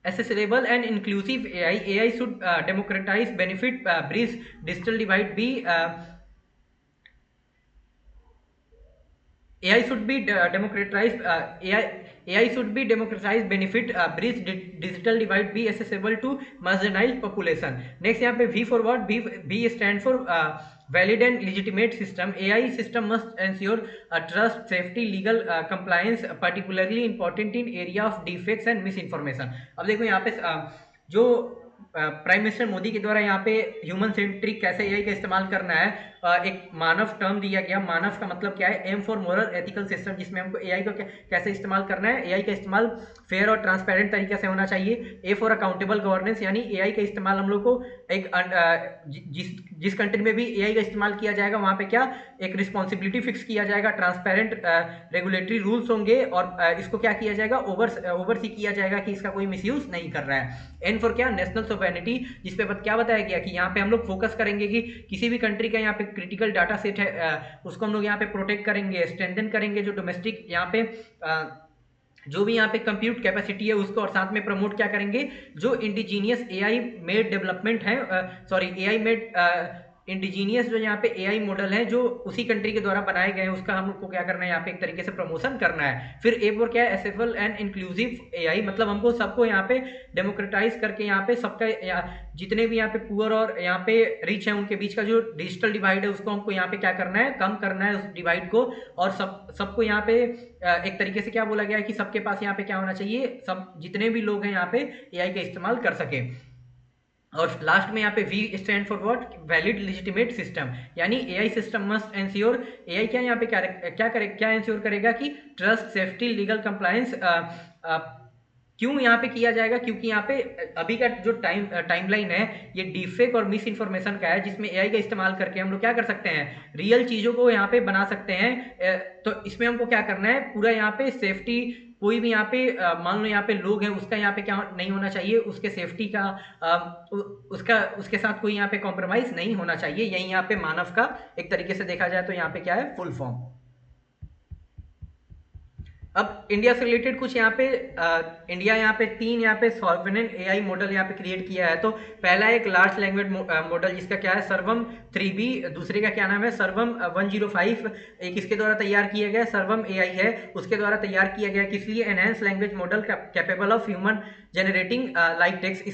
accessible and inclusive AI should democratize benefit, bridge digital divide. AI should be democratized. AI should be democratized benefit, bridge digital divide, be accessible to marginalized population. Next यहाँ पे V for what, B stand for valid and legitimate system. AI system must ensure trust, safety, legal compliance, particularly important in area of defects and misinformation. अब देखो यहाँ पे जो prime minister Modi के द्वारा यहाँ पे ह्यूमन सेंट्रिक कैसे एआई का इस्तेमाल करना है, एक मानव टर्म दिया गया। मानव का मतलब क्या है, M for moral ethical system, जिसमें हमको एआई को कैसे इस्तेमाल करना है, एआई का इस्तेमाल फेयर और ट्रांसपेरेंट तरीके से होना चाहिए। A फॉर अकाउंटेबल गवर्नेंस, यानी एआई का इस्तेमाल हम लोग को एक जिस कंट्री में भी एआई का इस्तेमाल किया जाएगा वहाँ पे क्या एक रिस्पॉन्सिबिलिटी फिक्स किया जाएगा, ट्रांसपेरेंट रेगुलेटरी रूल्स होंगे और इसको क्या किया जाएगा, ओवरसी किया जाएगा कि इसका कोई मिसयूज नहीं कर रहा है। N फॉर क्या, नेशनल सॉवरेनिटी, जिसपे क्या बताया गया कि यहाँ पे हम लोग फोकस करेंगे कि किसी भी कंट्री का यहाँ पे क्रिटिकल डाटा सेट है उसको हम लोग यहाँ पे प्रोटेक्ट करेंगे, स्ट्रेंथन करेंगे, जो डोमेस्टिक यहाँ पे जो भी यहाँ पे कंप्यूट कैपेसिटी है उसको, और साथ में प्रमोट क्या करेंगे, जो इंडिजीनियस एआई मेड डेवलपमेंट है, एआई मेड इंडिजीनियस जो यहाँ पे एआई मॉडल है जो उसी कंट्री के द्वारा बनाए गए हैं, उसका हम लोग को क्या करना है, यहाँ पे एक तरीके से प्रमोशन करना है। फिर A फॉर क्या है, एसेबल एंड इंक्लूसिव एआई, मतलब हमको सबको यहाँ पे डेमोक्रेटाइज करके यहाँ पे सबका जितने भी यहाँ पे पुअर और यहाँ पे रिच है उनके बीच का जो डिजिटल डिवाइड है उसको हमको यहाँ पे क्या करना है, कम करना है उस डिवाइड को। और सबको यहाँ पे एक तरीके से क्या बोला गया है कि सबके पास यहाँ पे क्या होना चाहिए, सब जितने भी लोग हैं यहाँ पे एआई का इस्तेमाल कर सके। और लास्ट में यहाँ पे V stand for what, valid legitimate system, यानी AI system must ensure, AI क्या यहाँ पे क्या एंश्योर करेगा कि ट्रस्ट, सेफ्टी, लीगल कंप्लायंस। क्यों यहाँ पे किया जाएगा, क्योंकि यहाँ पे अभी का जो टाइमलाइन है ये डीफेक और मिस इन्फॉर्मेशन का है, जिसमें एआई का इस्तेमाल करके हम लोग क्या कर सकते हैं, रियल चीज़ों को यहाँ पे बना सकते हैं। तो इसमें हमको क्या करना है, पूरा यहाँ पे सेफ्टी, कोई भी यहाँ पे मान लो यहाँ पे लोग हैं उसका यहाँ पे क्या नहीं होना चाहिए, उसके सेफ्टी का उसके साथ कोई यहाँ पे कॉम्प्रोमाइज नहीं होना चाहिए। यही यहाँ पे मानव का एक तरीके से देखा जाए तो यहाँ पे क्या है, फुल फॉर्म। अब इंडिया से रिलेटेड कुछ यहाँ पे इंडिया यहाँ पे 3 यहाँ पे सॉवरेन एआई मॉडल यहाँ पे क्रिएट किया है। तो पहला एक लार्ज लैंग्वेज मॉडल जिसका क्या है सर्वम 3B, दूसरे का क्या नाम है सर्वम 105, एक इसके द्वारा तैयार किया गया सर्वम एआई है, उसके द्वारा तैयार किया गया किस लिए, enhance language model capable of human generating like text.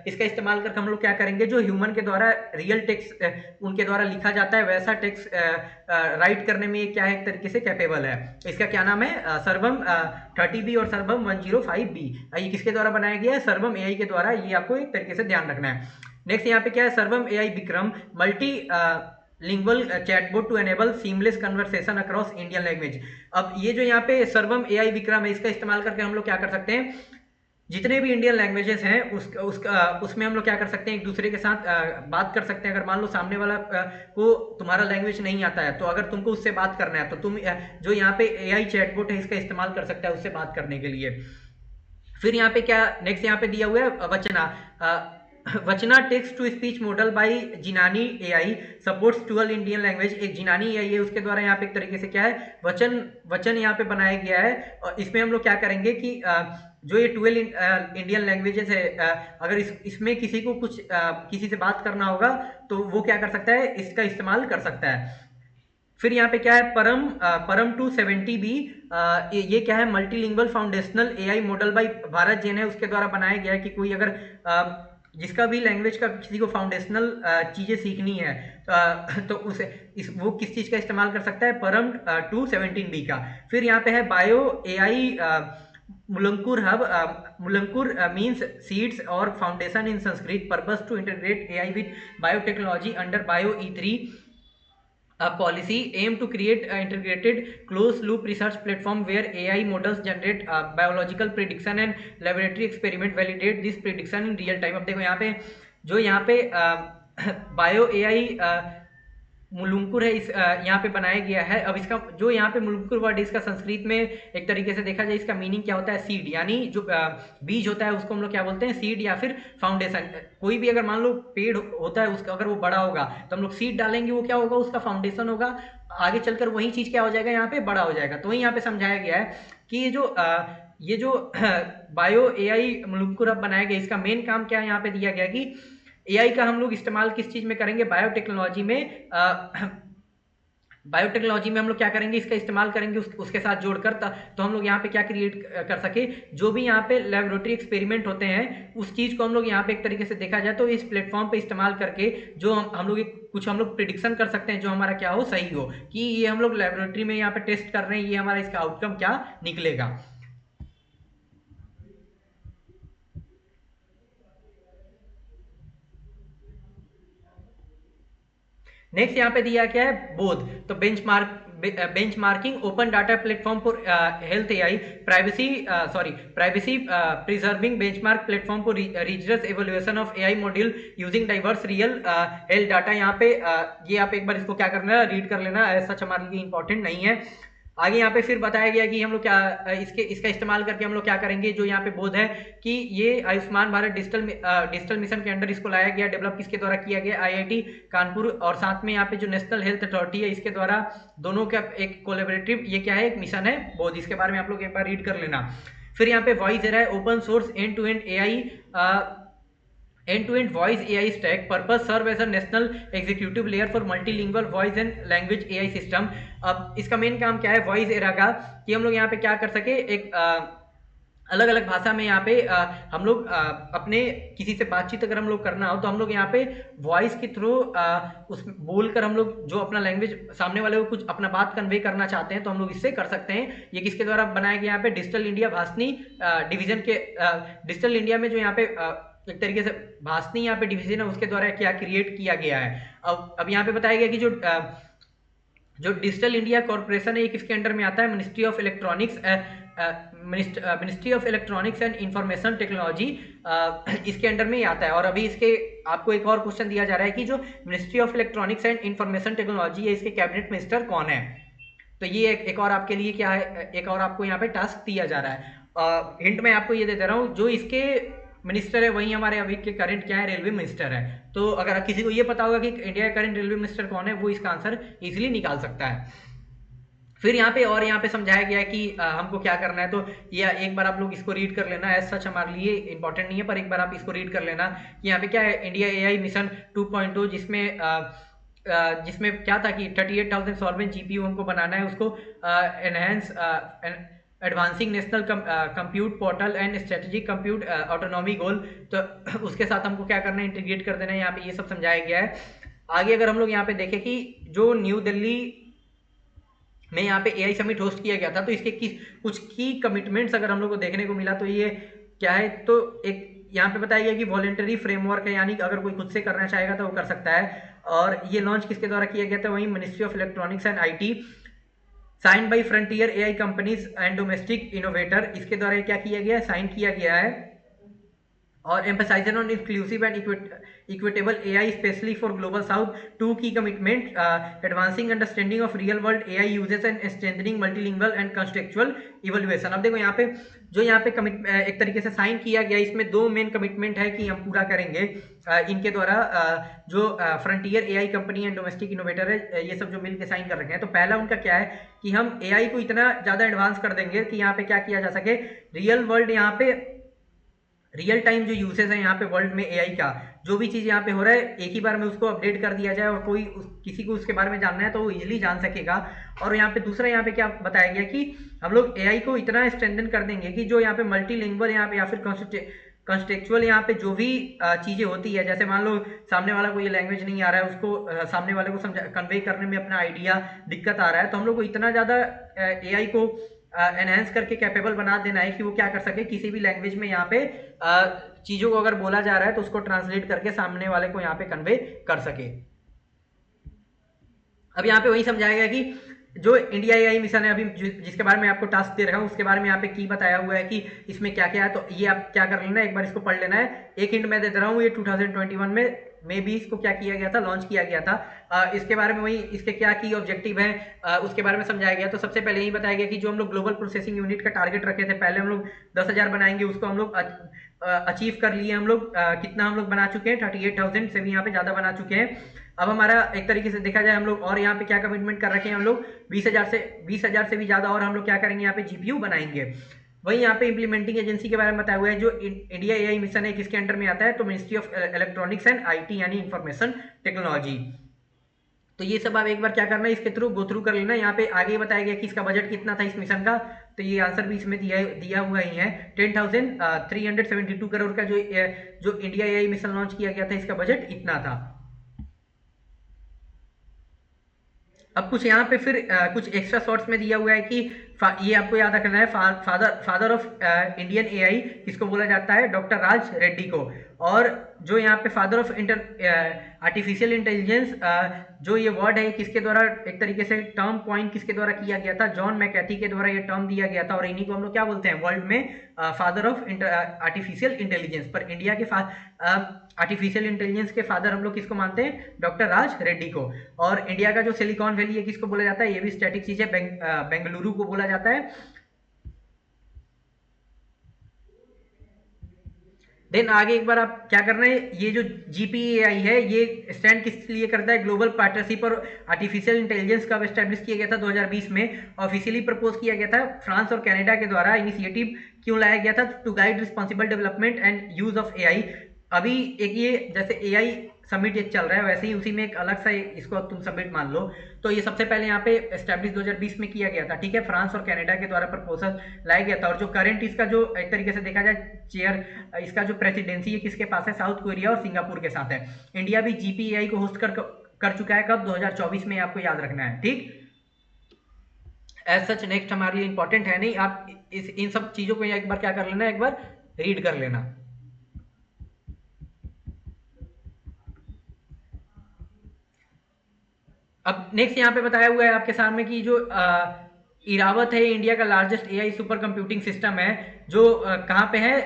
इसका इस्तेमाल करके हम लोग क्या करेंगे, जो ह्यूमन के द्वारा रियल टेक्स्ट उनके द्वारा लिखा जाता है वैसा टेक्स्ट राइट करने में ये क्या है, एक तरीके से कैपेबल है। इसका क्या नाम है, सर्वम 30B और सर्वम 105B। ये किसके द्वारा बनाया गया है, सर्वम AI के द्वारा। ये आपको एक तरीके से ध्यान रखना है। नेक्स्ट यहाँ पे क्या है, Sarvam AI Vikram multilingual chatbot to enable seamless conversation across Indian language. अब ये जो यहाँ पे सर्वम AI विक्रम है, इसका इस्तेमाल करके हम लोग क्या कर सकते हैं, जितने भी इंडियन लैंग्वेजेस हैं उसमें हम लोग क्या कर सकते हैं, एक दूसरे के साथ बात कर सकते हैं। अगर मान लो सामने वाला को तुम्हारा लैंग्वेज नहीं आता है, तो अगर तुमको उससे बात करना है तो तुम जो यहाँ पे AI चैटबॉट है इसका इस्तेमाल कर सकता है उससे बात करने के लिए। फिर यहाँ पे क्या नेक्स्ट यहाँ पे दिया हुआ है, Vachana text to speech model by Gnani AI supports 12 Indian language. एक जिनानी AI है, उसके द्वारा यहाँ पे एक तरीके से क्या है, वचन यहाँ पे बनाया गया है। और इसमें हम लोग क्या करेंगे कि जो ये 12 इंडियन लैंग्वेजेस है, अगर इसमें किसी को कुछ किसी से बात करना होगा तो वो क्या कर सकता है, इसका इस्तेमाल कर सकता है। फिर यहाँ पे क्या है, परम 270B, ये क्या है, multilingual foundational AI model by Bharat Jain है, उसके द्वारा बनाया गया है कि कोई अगर जिसका भी लैंग्वेज का किसी को फाउंडेशनल चीजें सीखनी है तो वो किस चीज का इस्तेमाल कर सकता है, परम 217B का। फिर यहाँ पे है bio AI Mulankur hub, Mulankur means seeds और foundation in Sanskrit, purpose to integrate AI with biotechnology under bio E3 policy aim to create integrated closed loop research platform where AI models generate biological prediction and laboratory experiment validate this prediction in real time। अब देखो यहाँ पे जो यहाँ पे bio AI मुलुंकुर है, इस यहाँ पे बनाया गया है। अब इसका जो यहाँ पे मुलुंकुर वर्ड, इसका संस्कृत में एक तरीके से देखा जाए इसका मीनिंग क्या होता है, सीड, यानी जो बीज होता है उसको हम लोग क्या बोलते हैं, सीड या फिर फाउंडेशन। कोई भी अगर मान लो पेड़ होता है उसका अगर वो बड़ा होगा तो हम लोग सीड डालेंगे, वो क्या होगा, उसका फाउंडेशन होगा, आगे चलकर वही चीज क्या हो जाएगा, यहाँ पे बड़ा हो जाएगा। तो वही यहाँ पे समझाया गया है कि ये जो बायो AI मुलुंकुर हब बनाया गया, इसका मेन काम क्या है, यहाँ पे दिया गया कि AI का हम लोग इस्तेमाल किस चीज में करेंगे, बायोटेक्नोलॉजी में। बायोटेक्नोलॉजी में हम लोग क्या करेंगे, इसका इस्तेमाल करेंगे उसके साथ जोड़कर, तो हम लोग यहाँ पे क्या क्रिएट कर सके, जो भी यहाँ पे लेबोरेटरी एक्सपेरिमेंट होते हैं उस चीज को हम लोग यहाँ पे एक तरीके से देखा जाए तो इस प्लेटफॉर्म पे इस्तेमाल करके जो हम लोग कुछ हम लोग प्रिडिक्शन कर सकते हैं जो हमारा क्या हो, सही हो, कि ये हम लोग लेबोरेटरी में यहाँ पे टेस्ट कर रहे हैं, ये हमारा इसका आउटकम क्या निकलेगा। नेक्स्ट यहाँ पे दिया क्या है, बोध। तो benchmarking open data platform for health AI privacy preserving benchmark platform for रिजर्स evolution of AI module using diverse real health data. यहाँ पे ये आप एक बार इसको क्या करना है, रीड कर लेना, ऐसा हमारे लिए इंपॉर्टेंट नहीं है। आगे यहाँ पे फिर बताया गया कि हम लोग क्या इसका इस्तेमाल करके हम लोग क्या करेंगे, जो यहाँ पे बोध है कि ये आयुष्मान भारत डिजिटल मिशन के अंडर इसको लाया गया, डेवलप किसके द्वारा किया गया, IIT कानपुर और साथ में यहाँ पे जो नेशनल हेल्थ अथॉरिटी है इसके द्वारा, दोनों का एक कोलैबोरेटिव ये क्या है, एक मिशन है बोध। इसके बारे में आप लोग एक बार रीड कर लेना। फिर यहाँ पे वॉइस एरा है, open source end to end end-to-end voice AI stack purpose serve as a national executive layer for multilingual voice and language AI system। अब इसका मेन काम क्या है वॉइस एरा का, कि हम लोग यहाँ पे क्या कर सके, एक अलग अलग भाषा में यहाँ पे हम लोग अपने किसी से बातचीत अगर हम लोग करना हो तो हम लोग यहाँ पे वॉइस के थ्रू उस बोलकर हम लोग जो अपना लैंग्वेज सामने वाले को कुछ अपना बात कन्वे करना चाहते हैं तो हम लोग इससे कर सकते हैं। ये किसके द्वारा बनाया गया, यहाँ पे डिजिटल इंडिया भाषणी डिवीजन के, डिजिटल इंडिया में जो यहाँ पे एक तरीके से भाषणी यहाँ पे डिवीजन है उसके द्वारा क्या क्रिएट किया गया है। अब यहाँ पे बताया गया कि जो डिजिटल इंडिया कॉर्पोरेशन है ये किसके अंडर में आता है, ministry of electronics and information technology, इसके अंडर में ही आता है। और अभी इसके आपको एक और क्वेश्चन दिया जा रहा है कि जो ministry of electronics and information technology है इसके कैबिनेट मिनिस्टर कौन है। तो ये एक और आपके लिए क्या है, एक और आपको यहाँ पे टास्क दिया जा रहा है। हिंट मैं आपको ये दे रहा हूँ, जो इसके मिनिस्टर है वही हमारे अभी के करंट क्या है, रेलवे मिनिस्टर है। तो अगर किसी को ये पता होगा कि इंडिया का करंट रेलवे मिनिस्टर कौन है, वो इसका आंसर इजीली निकाल सकता है। फिर यहाँ पे समझाया गया है कि हमको क्या करना है। तो ये एक बार आप लोग इसको रीड कर लेना, एज सच हमारे लिए इंपॉर्टेंट नहीं है पर एक बार आप इसको रीड कर लेना कि यहाँ पे क्या है, इंडिया AI मिशन 2.0 जिसमें क्या था कि 38,000 सॉल्वेंट GPU हमको बनाना है, उसको enhance advancing national compute portal and strategic compute autonomy goal. तो उसके साथ हमको क्या करना है, इंटीग्रेट कर देना है। यहाँ पे ये सब समझाया गया है। आगे अगर हम लोग यहाँ पे देखें कि जो न्यू दिल्ली में यहाँ पे एआई समिट होस्ट किया गया था, तो इसके कुछ की कमिटमेंट्स अगर हम लोग को देखने को मिला तो ये क्या है, तो एक यहाँ पे बताया गया कि वॉलेंटरी फ्रेमवर्क है, यानी अगर कोई खुद से करना चाहेगा तो वो कर सकता है। और ये लॉन्च किसके द्वारा किया गया था, वही ministry of electronics and IT, sign by frontier AI companies and domestic innovator. इसके द्वारा ये क्या किया गया है, साइन किया गया है। और emphasizing on inclusive and equitable AI, especially for global south. Two key commitment: advancing understanding of real world AI uses and strengthening multilingual and contextual evaluation. अब देखो यहाँ पे जो यहाँ पे एक तरीके से साइन किया गया, इसमें दो मेन कमिटमेंट है कि हम पूरा करेंगे इनके द्वारा। जो frontier AI company and domestic innovator है, ये सब जो मिल के साइन कर रखे हैं, तो पहला उनका क्या है कि हम एआई को इतना ज़्यादा एडवांस कर देंगे कि यहाँ पे क्या किया जा सके, रियल वर्ल्ड, यहाँ पे रियल टाइम जो यूसेज है यहाँ पे वर्ल्ड में एआई का, जो भी चीज़ यहाँ पे हो रहा है एक ही बार में उसको अपडेट कर दिया जाए, और कोई किसी को उसके बारे में जानना है तो वो इजीली जान सकेगा। और यहाँ पे दूसरा यहाँ पे क्या बताया गया कि हम लोग एआई को इतना स्ट्रेंथन कर देंगे कि जो यहाँ पे मल्टीलिंगुअल यहाँ पे या फिर कॉन्टेक्चुअल यहाँ पे जो भी चीज़ें होती है, जैसे मान लो सामने वाला को ये लैंग्वेज नहीं आ रहा है, उसको सामने वाले को कन्वे करने में अपना आइडिया दिक्कत आ रहा है, तो हम लोग को इतना ज़्यादा एआई को एनहेंस करके कैपेबल बना देना है कि वो क्या कर सके, किसी भी लैंग्वेज में यहाँ पे चीज़ों को अगर बोला जा रहा है तो उसको ट्रांसलेट करके सामने वाले को यहाँ पे कन्वे कर सके। अब यहाँ पे वही समझाया गया कि जो इंडिया एआई मिशन है, अभी जिसके बारे में आपको टास्क दे रखा हूँ उसके बारे में यहाँ पे की बताया हुआ है कि इसमें क्या क्या है, तो ये आप क्या कर लेना, एक बार इसको पढ़ लेना है। एक हिंट मैं दे रहा हूँ, ये 2021 में भी इसको क्या किया गया था, लॉन्च किया गया था। इसके बारे में वही इसके क्या की ऑब्जेक्टिव है उसके बारे में समझाया गया। तो सबसे पहले यही बताया गया कि जो हम लोग ग्लोबल प्रोसेसिंग यूनिट का टारगेट रखे थे, पहले हम लोग 10,000 बनाएंगे, उसको हम लोग अचीव कर लिए। हम लोग कितना हम लोग बना चुके हैं, 38,000 से भी यहाँ पे ज़्यादा बना चुके हैं। अब हमारा एक तरीके से देखा जाए हम लोग और यहाँ पे क्या कमिटमेंट कर रखे हैं, हम लोग 20,000 से भी ज़्यादा और हम लोग क्या करेंगे, यहाँ पे जीपीयू बनाएंगे। वही यहाँ पे इंप्लीमेंटिंग एजेंसी के बारे में बताया हुआ है, जो इंडिया एआई मिशन है किसके अंडर में आता है, तो ministry of electronics and IT यानी इंफॉर्मेशन टेक्नोलॉजी। तो ये सब आप एक बार क्या करना है, इसके थ्रू गो थ्रू कर लेना। यहाँ पे आगे बताया गया कि इसका बजट कितना था इस मिशन का, तो ये आंसर भी इसमें दिया हुआ ही है, 10,372 करोड़ का जो इंडिया एआई मिशन लॉन्च किया गया था, इसका बजट इतना था। अब कुछ यहाँ पे फिर कुछ एक्स्ट्रा शॉर्ट्स में दिया हुआ है कि ये आपको याद रखना है, फादर ऑफ इंडियन एआई किसको बोला जाता है, डॉक्टर राज रेड्डी को। और जो यहाँ पे फादर ऑफ आर्टिफिशियल इंटेलिजेंस जो ये वर्ड है किसके द्वारा एक तरीके से टर्म पॉइंट किसके द्वारा किया गया था, जॉन मैकैथी के द्वारा ये टर्म दिया गया था। और इन्हीं को हम लोग क्या बोलते हैं वर्ल्ड में, फादर ऑफ आर्टिफिशियल इंटेलिजेंस। पर इंडिया के आर्टिफिशियल इंटेलिजेंस के फादर हम लोग किसको मानते हैं, डॉक्टर राज रेड्डी को। और इंडिया का जो सिलिकॉन वैली है किसको बोला जाता है, ये भी स्टैटिक चीज है, बेंगलुरु को बोला जाता है। देन आगे एक बार आप क्या करना है, ये जो जीपीएआई है ये स्टैंड किस लिए करता है, ग्लोबल पार्टनरशिप और आर्टिफिशियल इंटेलिजेंस का एस्टैब्लिश किया गया था 2020 में, ऑफिशियली प्रपोज किया गया था फ्रांस और कनाडा के द्वारा। इनिशिएटिव क्यों लाया गया था, to guide responsible development and use of AI. अभी एक ये जैसे एआई समिट एक चल रहा है, वैसे ही उसी में एक अलग सा इसको तुम समिट मान लो। तो ये सबसे पहले यहाँ पे एस्टैब्लिश 2020 में किया गया था, ठीक है, फ्रांस और कनाडा के द्वारा प्रपोजल लाया गया था। और जो करंट इसका जो एक तरीके से देखा जाए चेयर, इसका जो प्रेसिडेंसी है किसके पास है, साउथ कोरिया और सिंगापुर के साथ है। इंडिया भी जीपीएआई को होस्ट कर चुका है, कब, 2024 में, आपको याद रखना है, ठीक। एज सच नेक्स्ट हमारे लिए इंपॉर्टेंट है नहीं, आप इन सब चीजों को एक बार क्या कर लेना, एक बार रीड कर लेना। अब नेक्स्ट यहाँ पे बताया हुआ है आपके सामने कि जो इरावत है इंडिया का largest AI super computing system है, जो कहाँ पे है,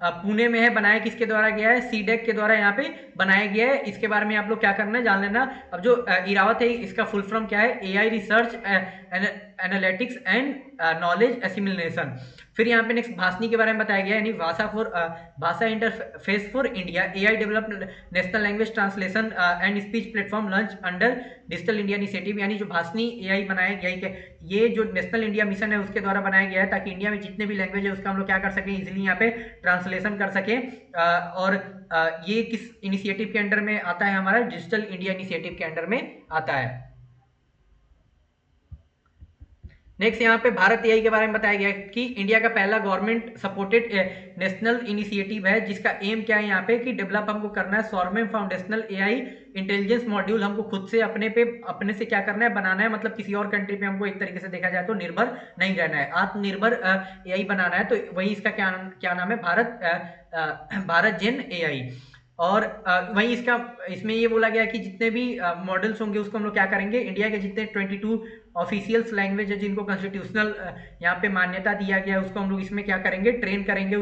पुणे में है। बनाया किसके द्वारा गया है, सीडेक के द्वारा यहाँ पे बनाया गया है। इसके बारे में आप लोग क्या करना है, जान लेना। अब जो इरावत है इसका फुल फॉर्म क्या है, AI research analytics and knowledge assimilation. फिर यहाँ पे नेक्स्ट भाषनी के बारे में बताया गया है, यानी भाषा interface for India, AI developed national language translation and speech platform launch under digital India initiative. यानी जो भाषनी एआई बनाया गया है, ये जो नेशनल इंडिया मिशन है उसके द्वारा बनाया गया है, ताकि इंडिया में जितने भी लैंग्वेज है उसका हम लोग क्या कर सकें, इजिली यहाँ पे ट्रांसलेशन कर सके। और ये किस इनिशिएटिव के अंडर में आता है, हमारा डिजिटल इंडिया इनिशिएटिव के अंडर में आता है। नेक्स्ट यहाँ पे भारत एआई के बारे में बताया गया कि इंडिया का पहला गवर्नमेंट सपोर्टेड नेशनल इनिशिएटिव है, जिसका एम क्या है यहाँ पे कि डेवलप हमको करना है सौरमेम फाउंडेशनल एआई इंटेलिजेंस मॉड्यूल। हमको खुद से अपने से क्या करना है, बनाना है, मतलब किसी और कंट्री पे हमको एक तरीके से देखा जाए तो निर्भर नहीं रहना है, आत्मनिर्भर एआई बनाना है। तो वही इसका क्या नाम है, भारत जेन एआई। और वहीं इसमें ये बोला गया कि जितने भी मॉडल्स होंगे उसको हम लोग क्या करेंगे, इंडिया के जितने 22 ऑफिशियल्स लैंग्वेज है जिनको कॉन्स्टिट्यूशनल यहाँ पे मान्यता दिया गया है, उसको हम लोग इसमें क्या करेंगे, ट्रेन करेंगे।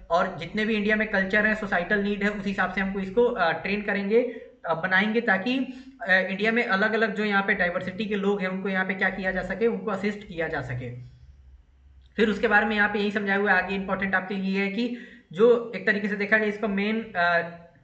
और जितने भी इंडिया में कल्चर है, सोसाइटल नीड है, उस हिसाब से हमको इसको ट्रेन करेंगे, बनाएंगे, ताकि इंडिया में अलग अलग जो यहाँ पे डाइवर्सिटी के लोग हैं उनको यहाँ पे क्या किया जा सके, उनको असिस्ट किया जा सके। फिर उसके बारे में यहाँ पे यही समझाया हुआ है। आगे इंपॉर्टेंट आपके लिए है कि जो एक तरीके से देखा जाए इसका मेन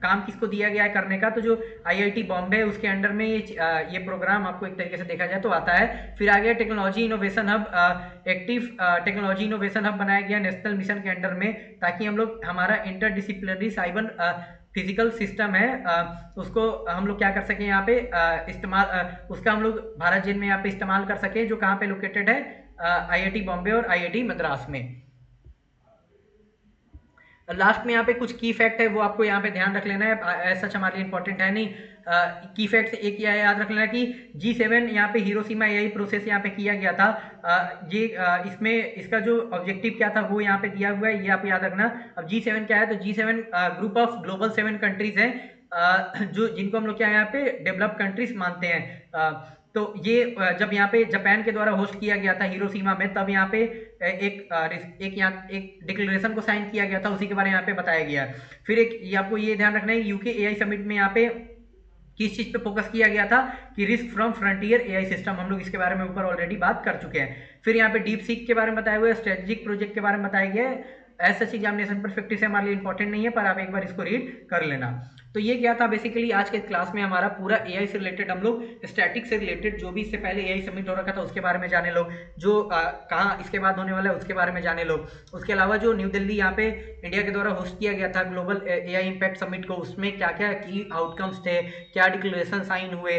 काम किसको दिया गया है करने का, तो जो आईआईटी बॉम्बे है उसके अंडर में ये प्रोग्राम आपको एक तरीके से देखा जाए तो आता है। फिर आ गया technology innovation hub, active technology innovation hub बनाया गया नेशनल मिशन के अंडर में, ताकि हम लोग हमारा इंटरडिसिप्लिनरी साइबर फिजिकल सिस्टम है उसको हम लोग क्या कर सकें यहाँ पे इस्तेमाल, उसका हम लोग भारत जेन में यहाँ पे इस्तेमाल कर सकें, जो कहाँ पे लोकेटेड है, आईआईटी बॉम्बे और आईआईटी मद्रास में। लास्ट में यहाँ पे कुछ की फैक्ट है वो आपको यहाँ पे ध्यान रख लेना है, ऐसा हमारे लिए इंपॉर्टेंट है नहीं। की फैक्ट एक याद रख लेना कि G7 यहाँ पे हिरोशिमा एआई प्रोसेस यहाँ पे किया गया था। इसमें इसका जो ऑब्जेक्टिव क्या था वो यहाँ पे दिया हुआ है, ये आप याद रखना। अब G7 क्या है, तो G7 group of global 7 countries हैं जो जिनको हम लोग क्या यहाँ पे डेवलप कंट्रीज मानते हैं। तो ये जब यहाँ पे जापान के द्वारा होस्ट किया गया था हिरोशिमा में, तब यहाँ पे एक डिक्लेरेशन को साइन किया गया था, उसी के बारे में यहाँ पे बताया गया है। फिर ये आपको ये ध्यान रखना है, यूके एआई समिट में यहाँ पे किस चीज पे फोकस किया गया था कि risk from frontier AI system, हम लोग इसके बारे में ऊपर ऑलरेडी बात कर चुके हैं। फिर यहाँ पे डीप सीक के बारे में बताया हुआ है, स्ट्रेटेजिक प्रोजेक्ट के बारे में बताया गया है। ऐसा एग्जामिनेशन परफेक्ट से हमारे लिए इंपॉर्टेंट नहीं है, पर आप एक बार इसको रीड कर लेना। तो ये क्या था बेसिकली आज के क्लास में हमारा पूरा एआई से रिलेटेड, हम लोग स्टैटिक से रिलेटेड जो भी इससे पहले एआई सबमिट हो रखा था उसके बारे में जाने लोग, जो कहाँ इसके बाद होने वाला है उसके बारे में जाने लोग। उसके अलावा जो न्यू दिल्ली यहाँ पे इंडिया के द्वारा होस्ट किया गया था ग्लोबल एआई इम्पैक्ट समिट को, उसमें क्या क्या की आउटकम्स थे, क्या डिक्लेरेशन साइन हुए,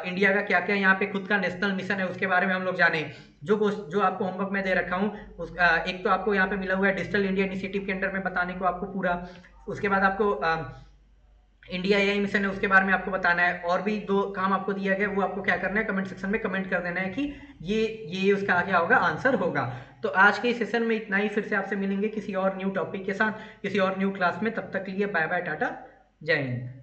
इंडिया का क्या क्या यहाँ पे खुद का नेशनल मिशन है उसके बारे में हम लोग जाने। जो आपको होमवर्क में दे रखा हूँ एक तो आपको यहाँ पे मिला हुआ है डिजिटल इंडिया इनिशिएटिव के अंडर में बताने को आपको पूरा, उसके बाद आपको इंडिया एआई मिशन है उसके बारे में आपको बताना है, और भी 2 काम आपको दिया गया वो आपको क्या करना है, कमेंट सेक्शन में कमेंट कर देना है कि ये उसका क्या होगा, आंसर होगा। तो आज के सेशन में इतना ही, फिर से आपसे मिलेंगे किसी और न्यू टॉपिक के साथ, किसी और न्यू क्लास में। तब तक के लिए बाय बाय, टाटा, जय हिंद।